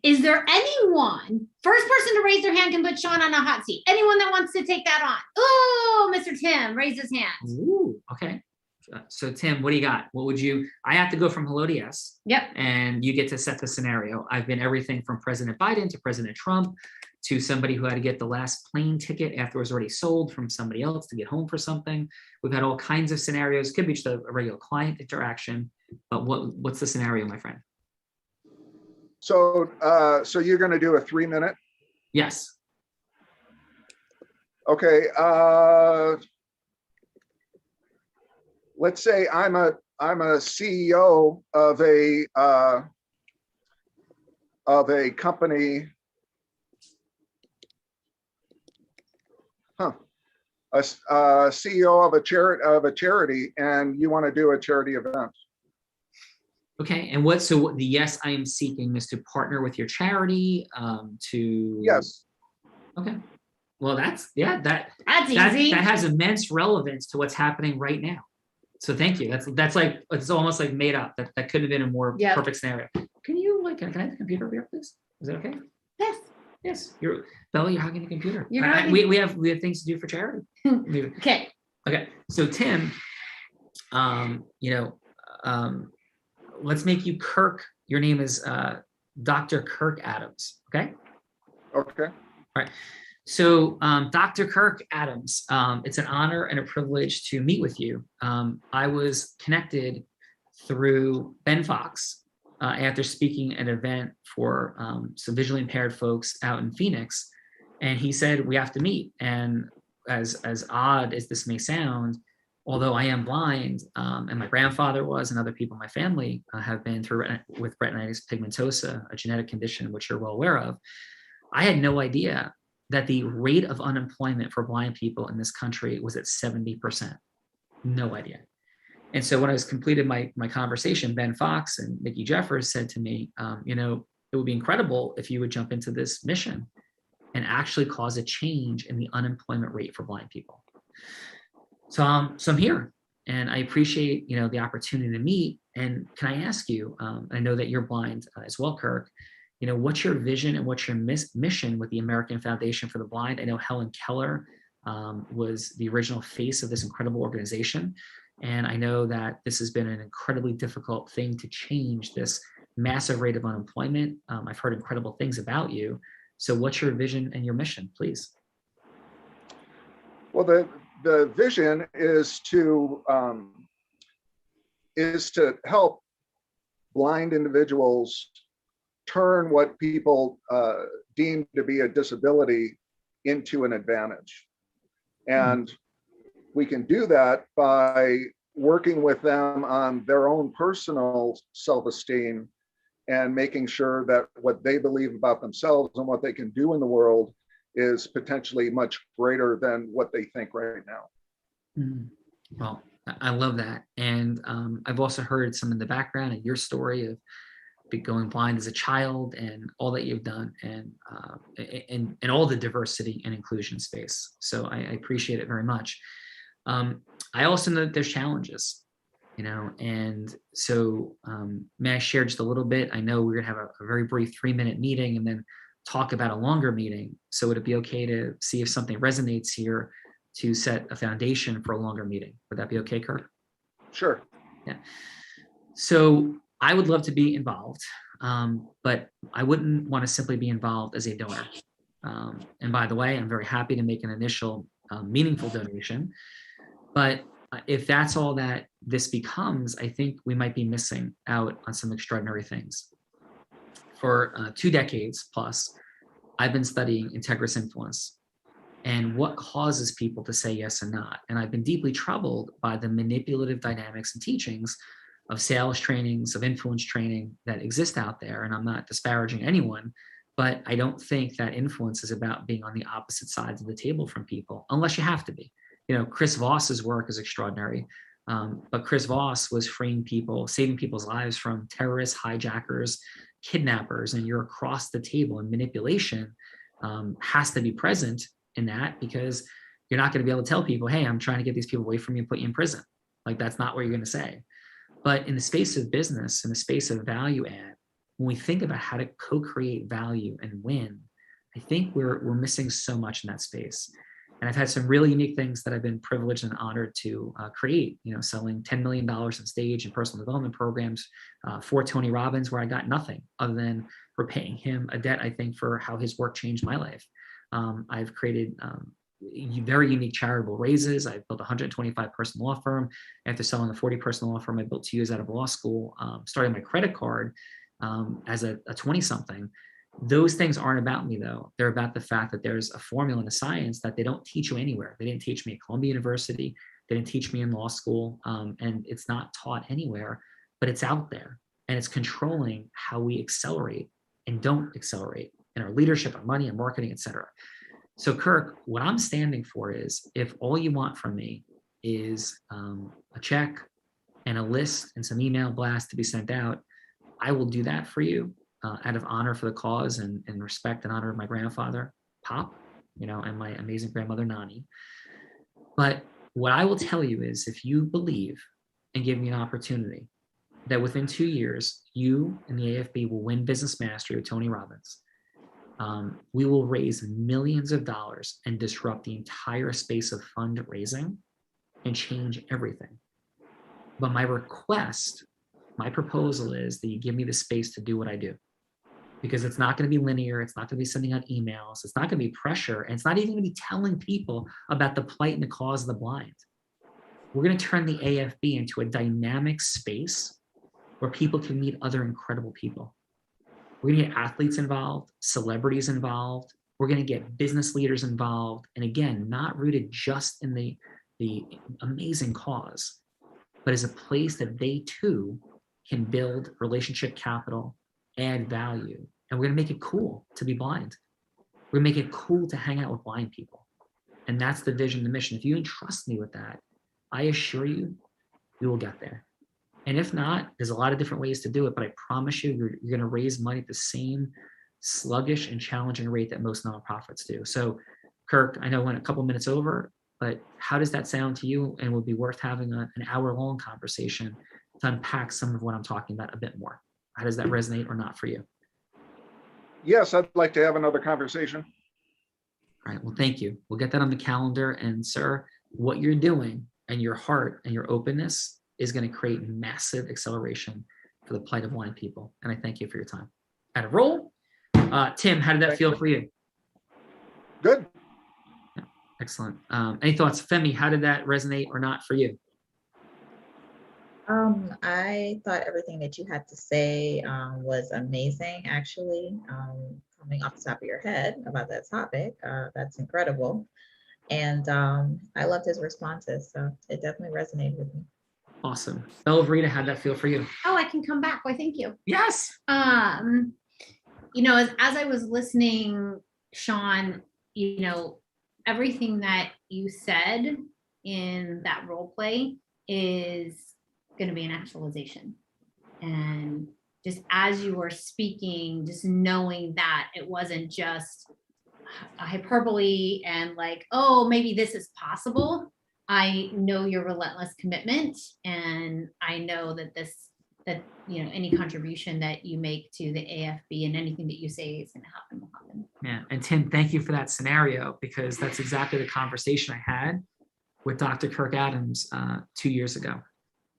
Is there anyone, first person to raise their hand can put Sean on a hot seat. Anyone that wants to take that on? Oh, Mr. Tim, raise his hand. Ooh, okay. So Tim, what do you got? What would you, I have to go from hello to yes. Yep. And you get to set the scenario. I've been everything from President Biden to President Trump to somebody who had to get the last plane ticket after it was already sold from somebody else to get home for something. We've had all kinds of scenarios. Could be just a regular client interaction, but what's the scenario, my friend? So, so you're going to do a 3-minute? Yes. Okay. Let's say I'm a CEO of a company. A CEO of a charity, and you want to do a charity event. Okay, and what the yes I am seeking is to partner with your charity to. Yes. Okay, well that's easy. That has immense relevance to what's happening right now. So thank you. That's like, it's almost like made up. That could have been a more perfect scenario. Can you can I have the computer here, please? Is that okay? Yes. Yes. Bella, you're hugging the computer. You're we have things to do for charity. Okay. Okay. So Tim, let's make you Kirk. Your name is Dr. Kirk Adams. Okay. Okay. All right. So Dr. Kirk Adams, it's an honor and a privilege to meet with you. I was connected through Ben Fox after speaking at an event for some visually impaired folks out in Phoenix. And he said, we have to meet. And as odd as this may sound, although I am blind, and my grandfather was, and other people in my family have been through with retinitis pigmentosa, a genetic condition which you're well aware of, I had no idea that the rate of unemployment for blind people in this country was at 70%. No idea. And so when I was completed my conversation, Ben Fox and Mickey Jeffers said to me, it would be incredible if you would jump into this mission and actually cause a change in the unemployment rate for blind people. So I'm here, and I appreciate the opportunity to meet. And can I ask you? I know that you're blind as well, Kirk. What's your vision and what's your mission with the American Foundation for the Blind? I know Helen Keller was the original face of this incredible organization, and I know that this has been an incredibly difficult thing to change, this massive rate of unemployment. I've heard incredible things about you. So what's your vision and your mission, please? Well, the vision is to help blind individuals turn what people deem to be a disability into an advantage. And we can do that by working with them on their own personal self-esteem and making sure that what they believe about themselves and what they can do in the world is potentially much greater than what they think right now. Well, I love that. And I've also heard some in the background of your story of going blind as a child and all that you've done, and all the diversity and inclusion space. So I appreciate it very much. I also know that there's challenges, and so may I share just a little bit? I know we're gonna have a very brief 3-minute meeting and then talk about a longer meeting. So would it be okay to see if something resonates here to set a foundation for a longer meeting? Would that be okay, Kirk? Sure. Yeah. So I would love to be involved, but I wouldn't want to simply be involved as a donor. And by the way, I'm very happy to make an initial meaningful donation. But if that's all that this becomes, I think we might be missing out on some extraordinary things. For 2 decades plus, I've been studying integrous influence and what causes people to say yes and not. And I've been deeply troubled by the manipulative dynamics and teachings of sales trainings, of influence training that exist out there. And I'm not disparaging anyone, but I don't think that influence is about being on the opposite sides of the table from people, unless you have to be. Chris Voss's work is extraordinary, but Chris Voss was freeing people, saving people's lives from terrorists, hijackers, kidnappers, and you're across the table, and manipulation has to be present in that, because you're not going to be able to tell people, hey, I'm trying to get these people away from you and put you in prison. Like, that's not what you're going to say. But in the space of business, in the space of value add, when we think about how to co-create value and win, I think we're missing so much in that space. And I've had some really unique things that I've been privileged and honored to create, selling $10 million on stage in personal development programs for Tony Robbins, where I got nothing other than repaying him a debt, I think, for how his work changed my life. I've created very unique charitable raises. I've built a 125 person law firm. After selling a 40 person law firm, I built 2 years out of law school, starting my credit card as a 20 something. Those things aren't about me, though. They're about the fact that there's a formula and a science that they don't teach you anywhere. They didn't teach me at Columbia University. They didn't teach me in law school. And it's not taught anywhere, but it's out there. And it's controlling how we accelerate and don't accelerate in our leadership, our money, and marketing, et cetera. So Kirk, what I'm standing for is, if all you want from me is a check and a list and some email blasts to be sent out, I will do that for you. Out of honor for the cause and respect and honor of my grandfather, Pop, and my amazing grandmother, Nani. But what I will tell you is, if you believe and give me an opportunity that within 2 years, you and the AFB will win Business Mastery with Tony Robbins, we will raise millions of dollars and disrupt the entire space of fundraising and change everything. But my proposal is that you give me the space to do what I do. Because it's not going to be linear. It's not going to be sending out emails. It's not going to be pressure. And it's not even going to be telling people about the plight and the cause of the blind. We're going to turn the AFB into a dynamic space where people can meet other incredible people. We're going to get athletes involved, celebrities involved. We're going to get business leaders involved. And again, not rooted just in the amazing cause, but as a place that they too can build relationship capital, add value. And we're going to make it cool to be blind. We're going to make it cool to hang out with blind people. And that's the vision, the mission. If you entrust me with that, I assure you, we will get there. And if not, there's a lot of different ways to do it, but I promise you, you're going to raise money at the same sluggish and challenging rate that most nonprofits do. So Kirk, I know we went a couple minutes over, but how does that sound to you? And would be worth having an hour-long conversation to unpack some of what I'm talking about a bit more. How does that resonate or not for you? Yes, I'd like to have another conversation. All right, well, thank you. We'll get that on the calendar. And sir, what you're doing and your heart and your openness is going to create massive acceleration for the plight of blind people. And I thank you for your time. At a roll. Tim, how did that feel for you? Good. Yeah, excellent. Any thoughts? Femi, how did that resonate or not for you? I thought everything that you had to say was amazing, actually. Coming off the top of your head about that topic, that's incredible. And I loved his responses, so it definitely resonated with me. Awesome. Rita, how'd that feel for you? Oh, I can come back. Why, thank you. Yes. As I was listening, Sean, everything that you said in that role play is going to be an actualization. And just as you were speaking, just knowing that it wasn't just a hyperbole and like, oh, maybe this is possible. I know your relentless commitment, and I know that any contribution that you make to the AFB and anything that you say is going to happen will happen. Yeah, and Tim, thank you for that scenario, because that's exactly the conversation I had with Dr. Kirk Adams 2 years ago.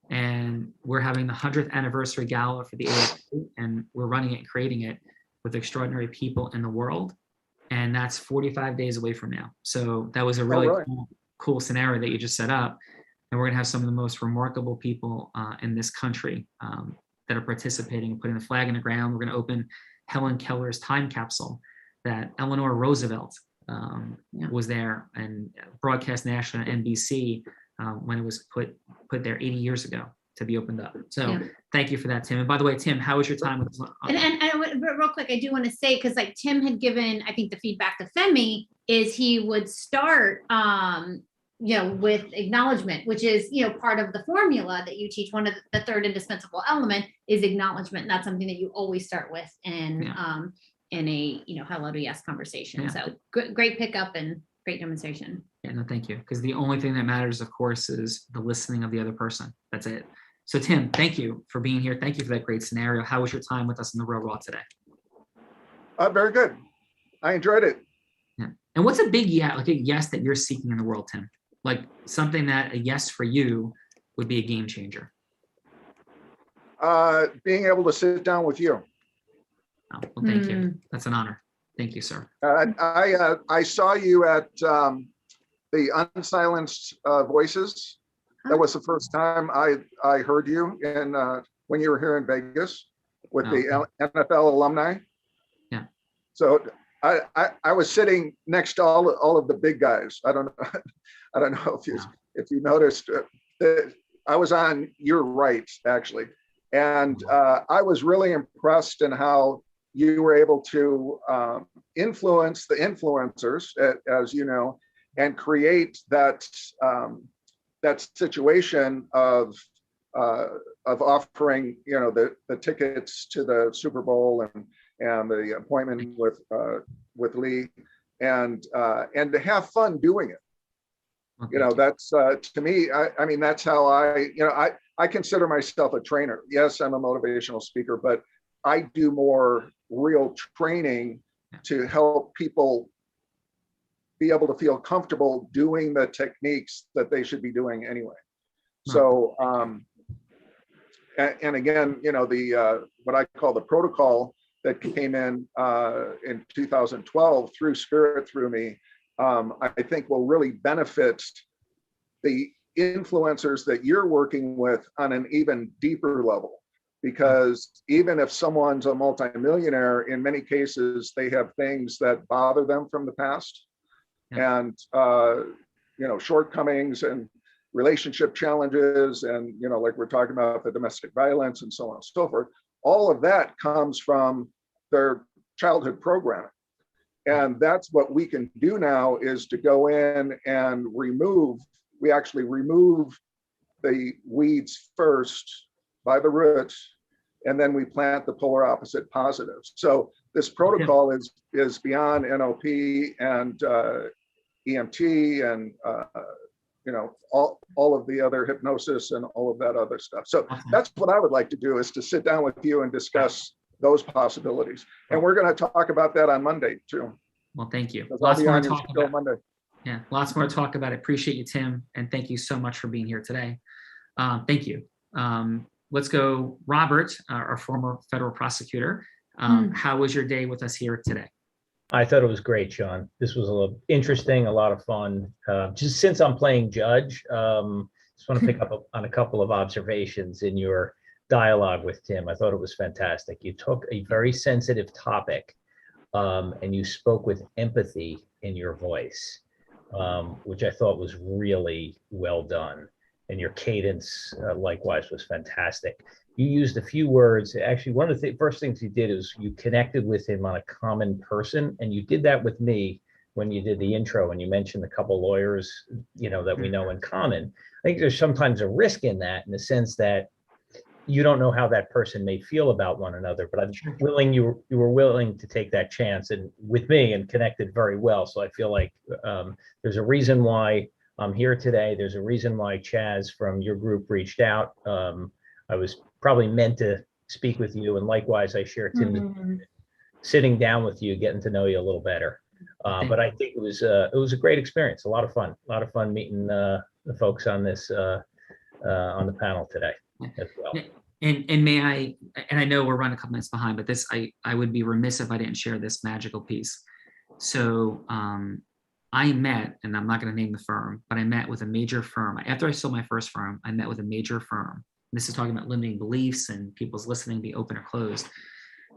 And we're having the 100th anniversary gala for the AFB, and we're running it and creating it with extraordinary people in the world. And that's 45 days away from now. So that was a really cool scenario that you just set up. And we're going to have some of the most remarkable people in this country that are participating and putting the flag in the ground. We're going to open Helen Keller's time capsule that Eleanor Roosevelt was there and broadcast nationally on NBC when it was put there 80 years ago to be opened up. So thank you for that, Tim. And by the way, Tim, how was your time with this? And real quick, I do want to say, because like Tim had given, I think the feedback to Femi is he would start, with acknowledgement, which is, part of the formula that you teach. One of the third indispensable element is acknowledgement. And that's something that you always start with in a, hello to yes conversation. Yeah. So great pickup and great demonstration. Yeah, no, thank you. Because the only thing that matters, of course, is the listening of the other person. That's it. So Tim, thank you for being here. Thank you for that great scenario. How was your time with us in the Real Raw today? Very good. I enjoyed it. Yeah. And what's a big like a yes that you're seeking in the world, Tim? Like something that a yes for you would be a game changer. Being able to sit down with you. Oh, well, thank you. That's an honor. Thank you, sir. I saw you at the Unsilenced Voices. That was the first time I heard you when you were here in Vegas with the NFL alumni. Yeah. So I was sitting next to all of the big guys. I don't know if you noticed that I was on your right actually, and I was really impressed in how you were able to influence the influencers, as you know, and create that situation of offering, the tickets to the Super Bowl and the appointment with Lee, and to have fun doing it. That's to me. I mean, that's how I consider myself a trainer. Yes, I'm a motivational speaker, but I do more real training to help people be able to feel comfortable doing the techniques that they should be doing anyway. So, and again, the what I call the protocol that came in 2012 through Spirit, through me, I think will really benefit the influencers that you're working with on an even deeper level. Because even if someone's a multimillionaire, in many cases, they have things that bother them from the past. And shortcomings and relationship challenges, and like we're talking about the domestic violence and so on and so forth. All of that comes from their childhood programming, and that's what we can do now, is to go in and we actually remove the weeds first by the roots, and then we plant the polar opposite positives. So this protocol is beyond NLP and EMT and all of the other hypnosis and all of that other stuff. So that's what I would like to do, is to sit down with you and discuss those possibilities. And we're going to talk about that on Monday too. Well, thank you. Lots more to talk about. Monday. Yeah, lots more to talk about. I appreciate you, Tim, and thank you so much for being here today. Thank you. Let's go, Robert, our former federal prosecutor. How was your day with us here today? I thought it was great, Sean. This was a little interesting, a lot of fun. Just since I'm playing judge, just want to pick up on a couple of observations in your dialogue with Tim. I thought it was fantastic. You took a very sensitive topic and you spoke with empathy in your voice, which I thought was really well done. And your cadence likewise was fantastic. You used a few words. Actually, one of the first things you did is you connected with him on a common person. And you did that with me when you did the intro and you mentioned a couple lawyers, that we know in common. I think there's sometimes a risk in that, in the sense that you don't know how that person may feel about one another, but I'm willing, you were willing to take that chance and with me and connected very well. So I feel like there's a reason why I'm here today. There's a reason why Chaz from your group reached out. I was probably meant to speak with you, and likewise, I share Tim sitting down with you, getting to know you a little better. But I think it was a great experience, a lot of fun meeting the folks on this on the panel today as well. And may I, and I know we're running a couple minutes behind, but this I would be remiss if I didn't share this magical piece. So I met, and I'm not going to name the firm, but I met with a major firm. After I sold my first firm, I met with a major firm. This is talking about limiting beliefs and people's listening be open or closed.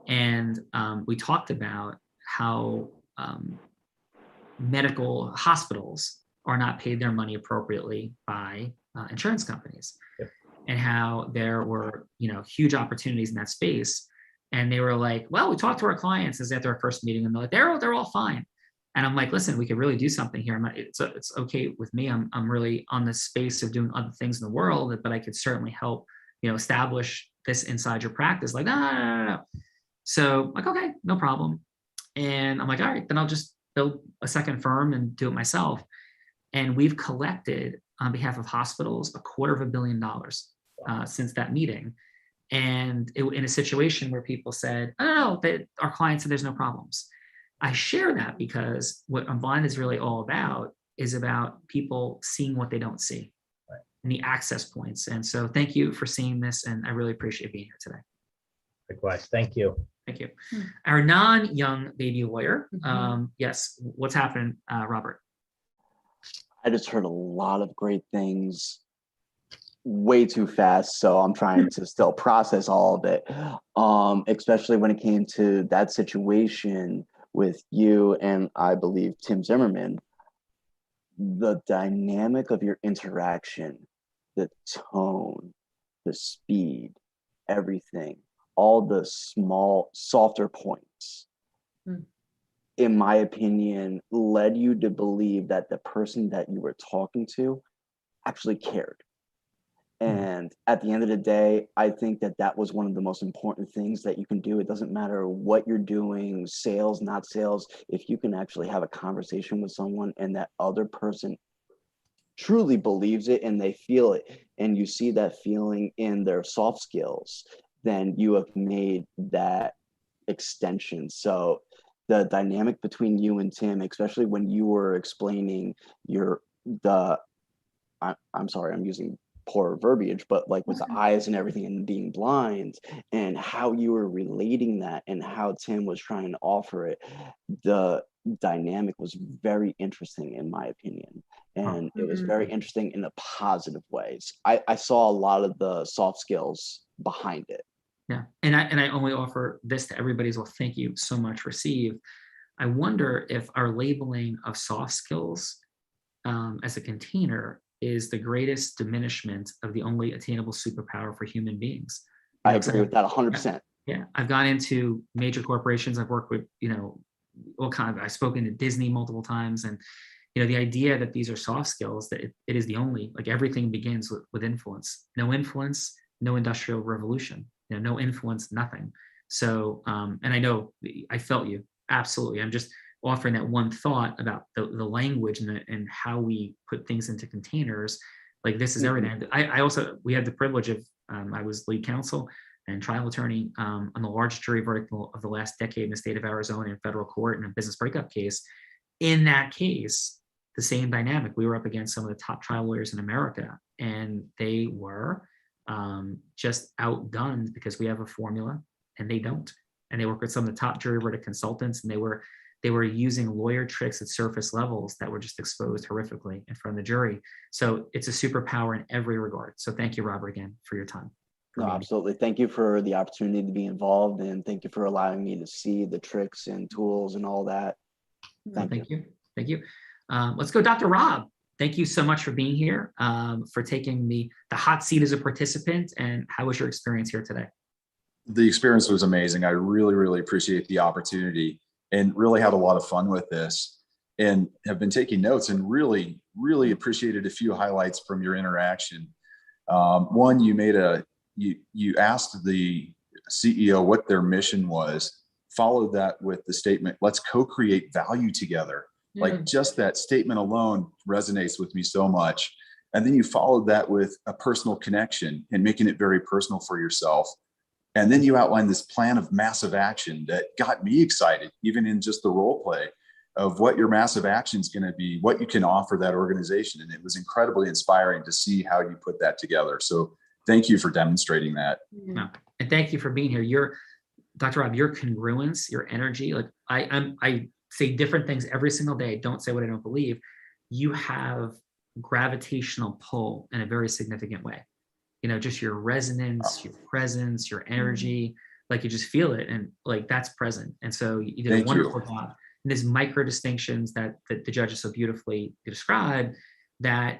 And we talked about how medical hospitals are not paid their money appropriately by insurance companies. Yep. And how there were, huge opportunities in that space. And they were like, well, we talked to our clients as after our first meeting, and they're like, they're all fine. And I'm like, listen, we could really do something here. It's okay with me. I'm really on this space of doing other things in the world, but I could certainly help, establish this inside your practice. Like, no. So like, okay, no problem. And I'm like, all right, then I'll just build a second firm and do it myself. And we've collected on behalf of hospitals $250 million since that meeting. And in a situation where people said, oh, no, that our client said there's no problems. I share that because what Unblinded is really all about is about people seeing what they don't see, right, and the access points. And so thank you for seeing this. And I really appreciate being here today. Likewise. Thank you. Thank you. Our non-young baby lawyer. Yes, what's happening, Robert? I just heard a lot of great things way too fast, so I'm trying to still process all of it, especially when it came to that situation with you and I believe Tim Zimmerman. The dynamic of your interaction, the tone, the speed, everything, all the small, softer points, in my opinion, led you to believe that the person that you were talking to actually cared. And at the end of the day, I think that that was one of the most important things that you can do. It doesn't matter what you're doing, sales, not sales, if you can actually have a conversation with someone and that other person truly believes it and they feel it, and you see that feeling in their soft skills, then you have made that extension. So the dynamic between you and Tim, especially when you were explaining I'm sorry, I'm using poor verbiage, but like with the eyes and everything and being blind and how you were relating that and how Tim was trying to offer it, the dynamic was very interesting in my opinion. And it was very interesting in a positive ways. I saw a lot of the soft skills behind it. Yeah, and I only offer this to everybody as well. Thank you so much, Receive. I wonder if our labeling of soft skills as a container is the greatest diminishment of the only attainable superpower for human beings. I agree with that 100%. Yeah, I've gone into major corporations. I've worked with, all kind of, I've spoken to Disney multiple times, and the idea that these are soft skills, that it is the only, like everything begins with influence. No influence, no industrial revolution. No influence, nothing. So, and I know I felt you absolutely. I'm just offering that one thought about the language and how we put things into containers. Like this is everything. We had the privilege of, I was lead counsel and trial attorney on the large jury verdict of the last decade in the state of Arizona in federal court in a business breakup case. In that case, the same dynamic. We were up against some of the top trial lawyers in America, and they were just outgunned because we have a formula and they don't. And they work with some of the top jury verdict consultants, and they were using lawyer tricks at surface levels that were just exposed horrifically in front of the jury. So it's a superpower in every regard. So thank you, Robert, again, for your time. No, absolutely. Thank you for the opportunity to be involved, and thank you for allowing me to see the tricks and tools and all that. Thank you. Thank you. Let's go, Dr. Rob. Thank you so much for being here, for taking the hot seat as a participant. And how was your experience here today? The experience was amazing. I really, really appreciate the opportunity and really had a lot of fun with this, and have been taking notes and really, really appreciated a few highlights from your interaction. One, you asked the CEO what their mission was, followed that with the statement, let's co-create value together. Like just that statement alone resonates with me so much. And then you followed that with a personal connection and making it very personal for yourself. And then you outlined this plan of massive action that got me excited, even in just the role play of what your massive action is going to be, what you can offer that organization. And it was incredibly inspiring to see how you put that together. So thank you for demonstrating that. No. And thank you for being here. Dr. Rob, your congruence, your energy, like I say different things every single day. Don't say what I don't believe. You have gravitational pull in a very significant way. Just your resonance, your presence, your energy, like you just feel it, and like that's present. And so you did a wonderful job. And there's micro distinctions that the judges so beautifully described that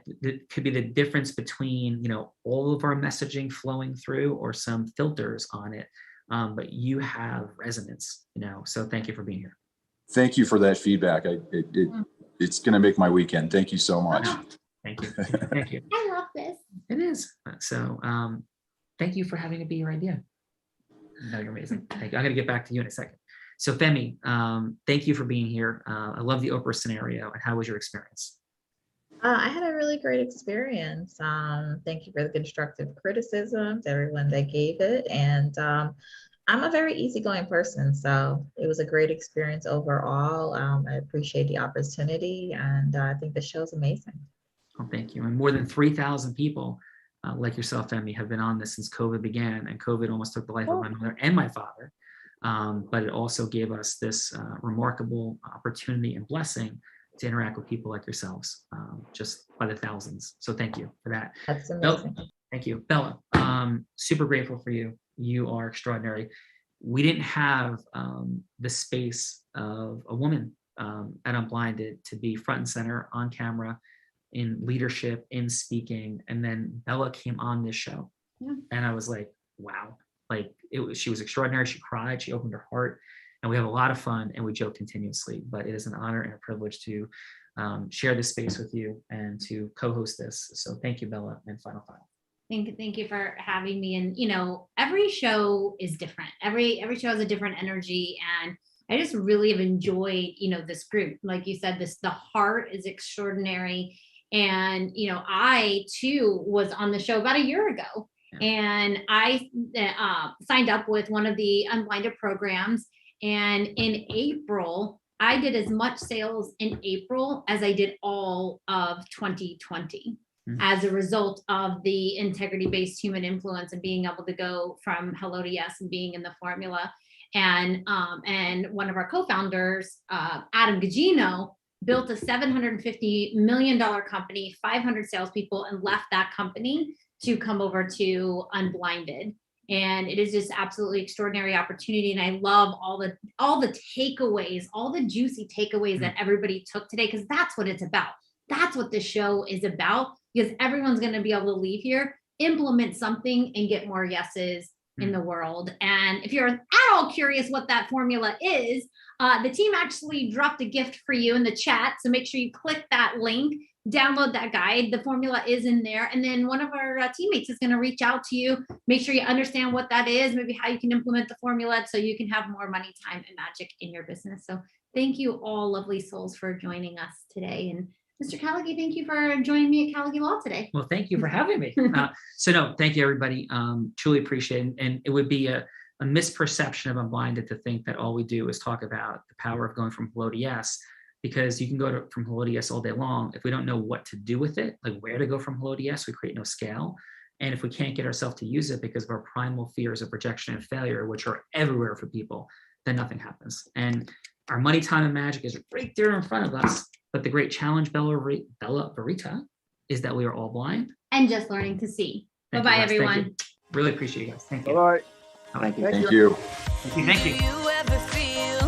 could be the difference between, all of our messaging flowing through or some filters on it. But you have resonance, so thank you for being here. Thank you for that feedback. It's going to make my weekend. Thank you so much. Thank you. Thank you. I love this. It is. So thank you for having it be your idea. No, you're amazing. I'm going to get back to you in a second. So Femi, thank you for being here. I love the Oprah scenario. And how was your experience? I had a really great experience. Thank you for the constructive criticism to everyone that gave it. And I'm a very easygoing person, so it was a great experience overall. I appreciate the opportunity, and I think the show's amazing. Oh, thank you. And more than 3,000 people like yourself, Emmy, have been on this since COVID began, and COVID almost took the life of my mother and my father. But it also gave us this remarkable opportunity and blessing to interact with people like yourselves, just by the thousands. So thank you for that. That's amazing. Thank you. Bella, super grateful for you. You are extraordinary. We didn't have the space of a woman at Unblinded to be front and center on camera, in leadership, in speaking. And then Bella came on this show. Yeah. And I was like, wow, like she was extraordinary. She cried, she opened her heart, and we have a lot of fun and we joke continuously, but it is an honor and a privilege to share this space with you and to co-host this. So thank you, Bella, and Final File. Thank you for having me. And, every show is different. Every show has a different energy. And I just really have enjoyed, this group. Like you said, the heart is extraordinary. And, I too was on the show about a year ago, and I signed up with one of the Unblinded programs. And in April, I did as much sales in April as I did all of 2020 as a result of the integrity-based human influence and being able to go from hello to yes and being in the formula. And one of our co-founders, Adam Gugino, built a $750 million company, 500 salespeople, and left that company to come over to Unblinded. And it is just absolutely extraordinary opportunity. And I love all the takeaways, all the juicy takeaways that everybody took today, because that's what it's about. That's what the show is about, because everyone's going to be able to leave here, implement something, and get more yeses in the world. And if you're at all curious what that formula is, the team actually dropped a gift for you in the chat. So make sure you click that link, download that guide. The formula is in there. And then one of our teammates is going to reach out to you. Make sure you understand what that is, maybe how you can implement the formula so you can have more money, time, and magic in your business. So thank you all, lovely souls, for joining us today. And Mr. Callaghy, thank you for joining me at Callaghy Law today. Well, thank you for having me. Thank you, everybody. Truly appreciate it. And it would be a misperception of Unblinded to think that all we do is talk about the power of going from hello to yes, because you can go from hello to yes all day long. If we don't know what to do with it, like where to go from hello to yes, we create no scale. And if we can't get ourselves to use it because of our primal fears of rejection and failure, which are everywhere for people, then nothing happens. And our money, time, and magic is right there in front of us. But the great challenge, Bella Verita, is that we are all blind. And just learning to see. Bye-bye, everyone. Really appreciate you guys. Thank you. Bye. Thank you. Thank you. Thank you.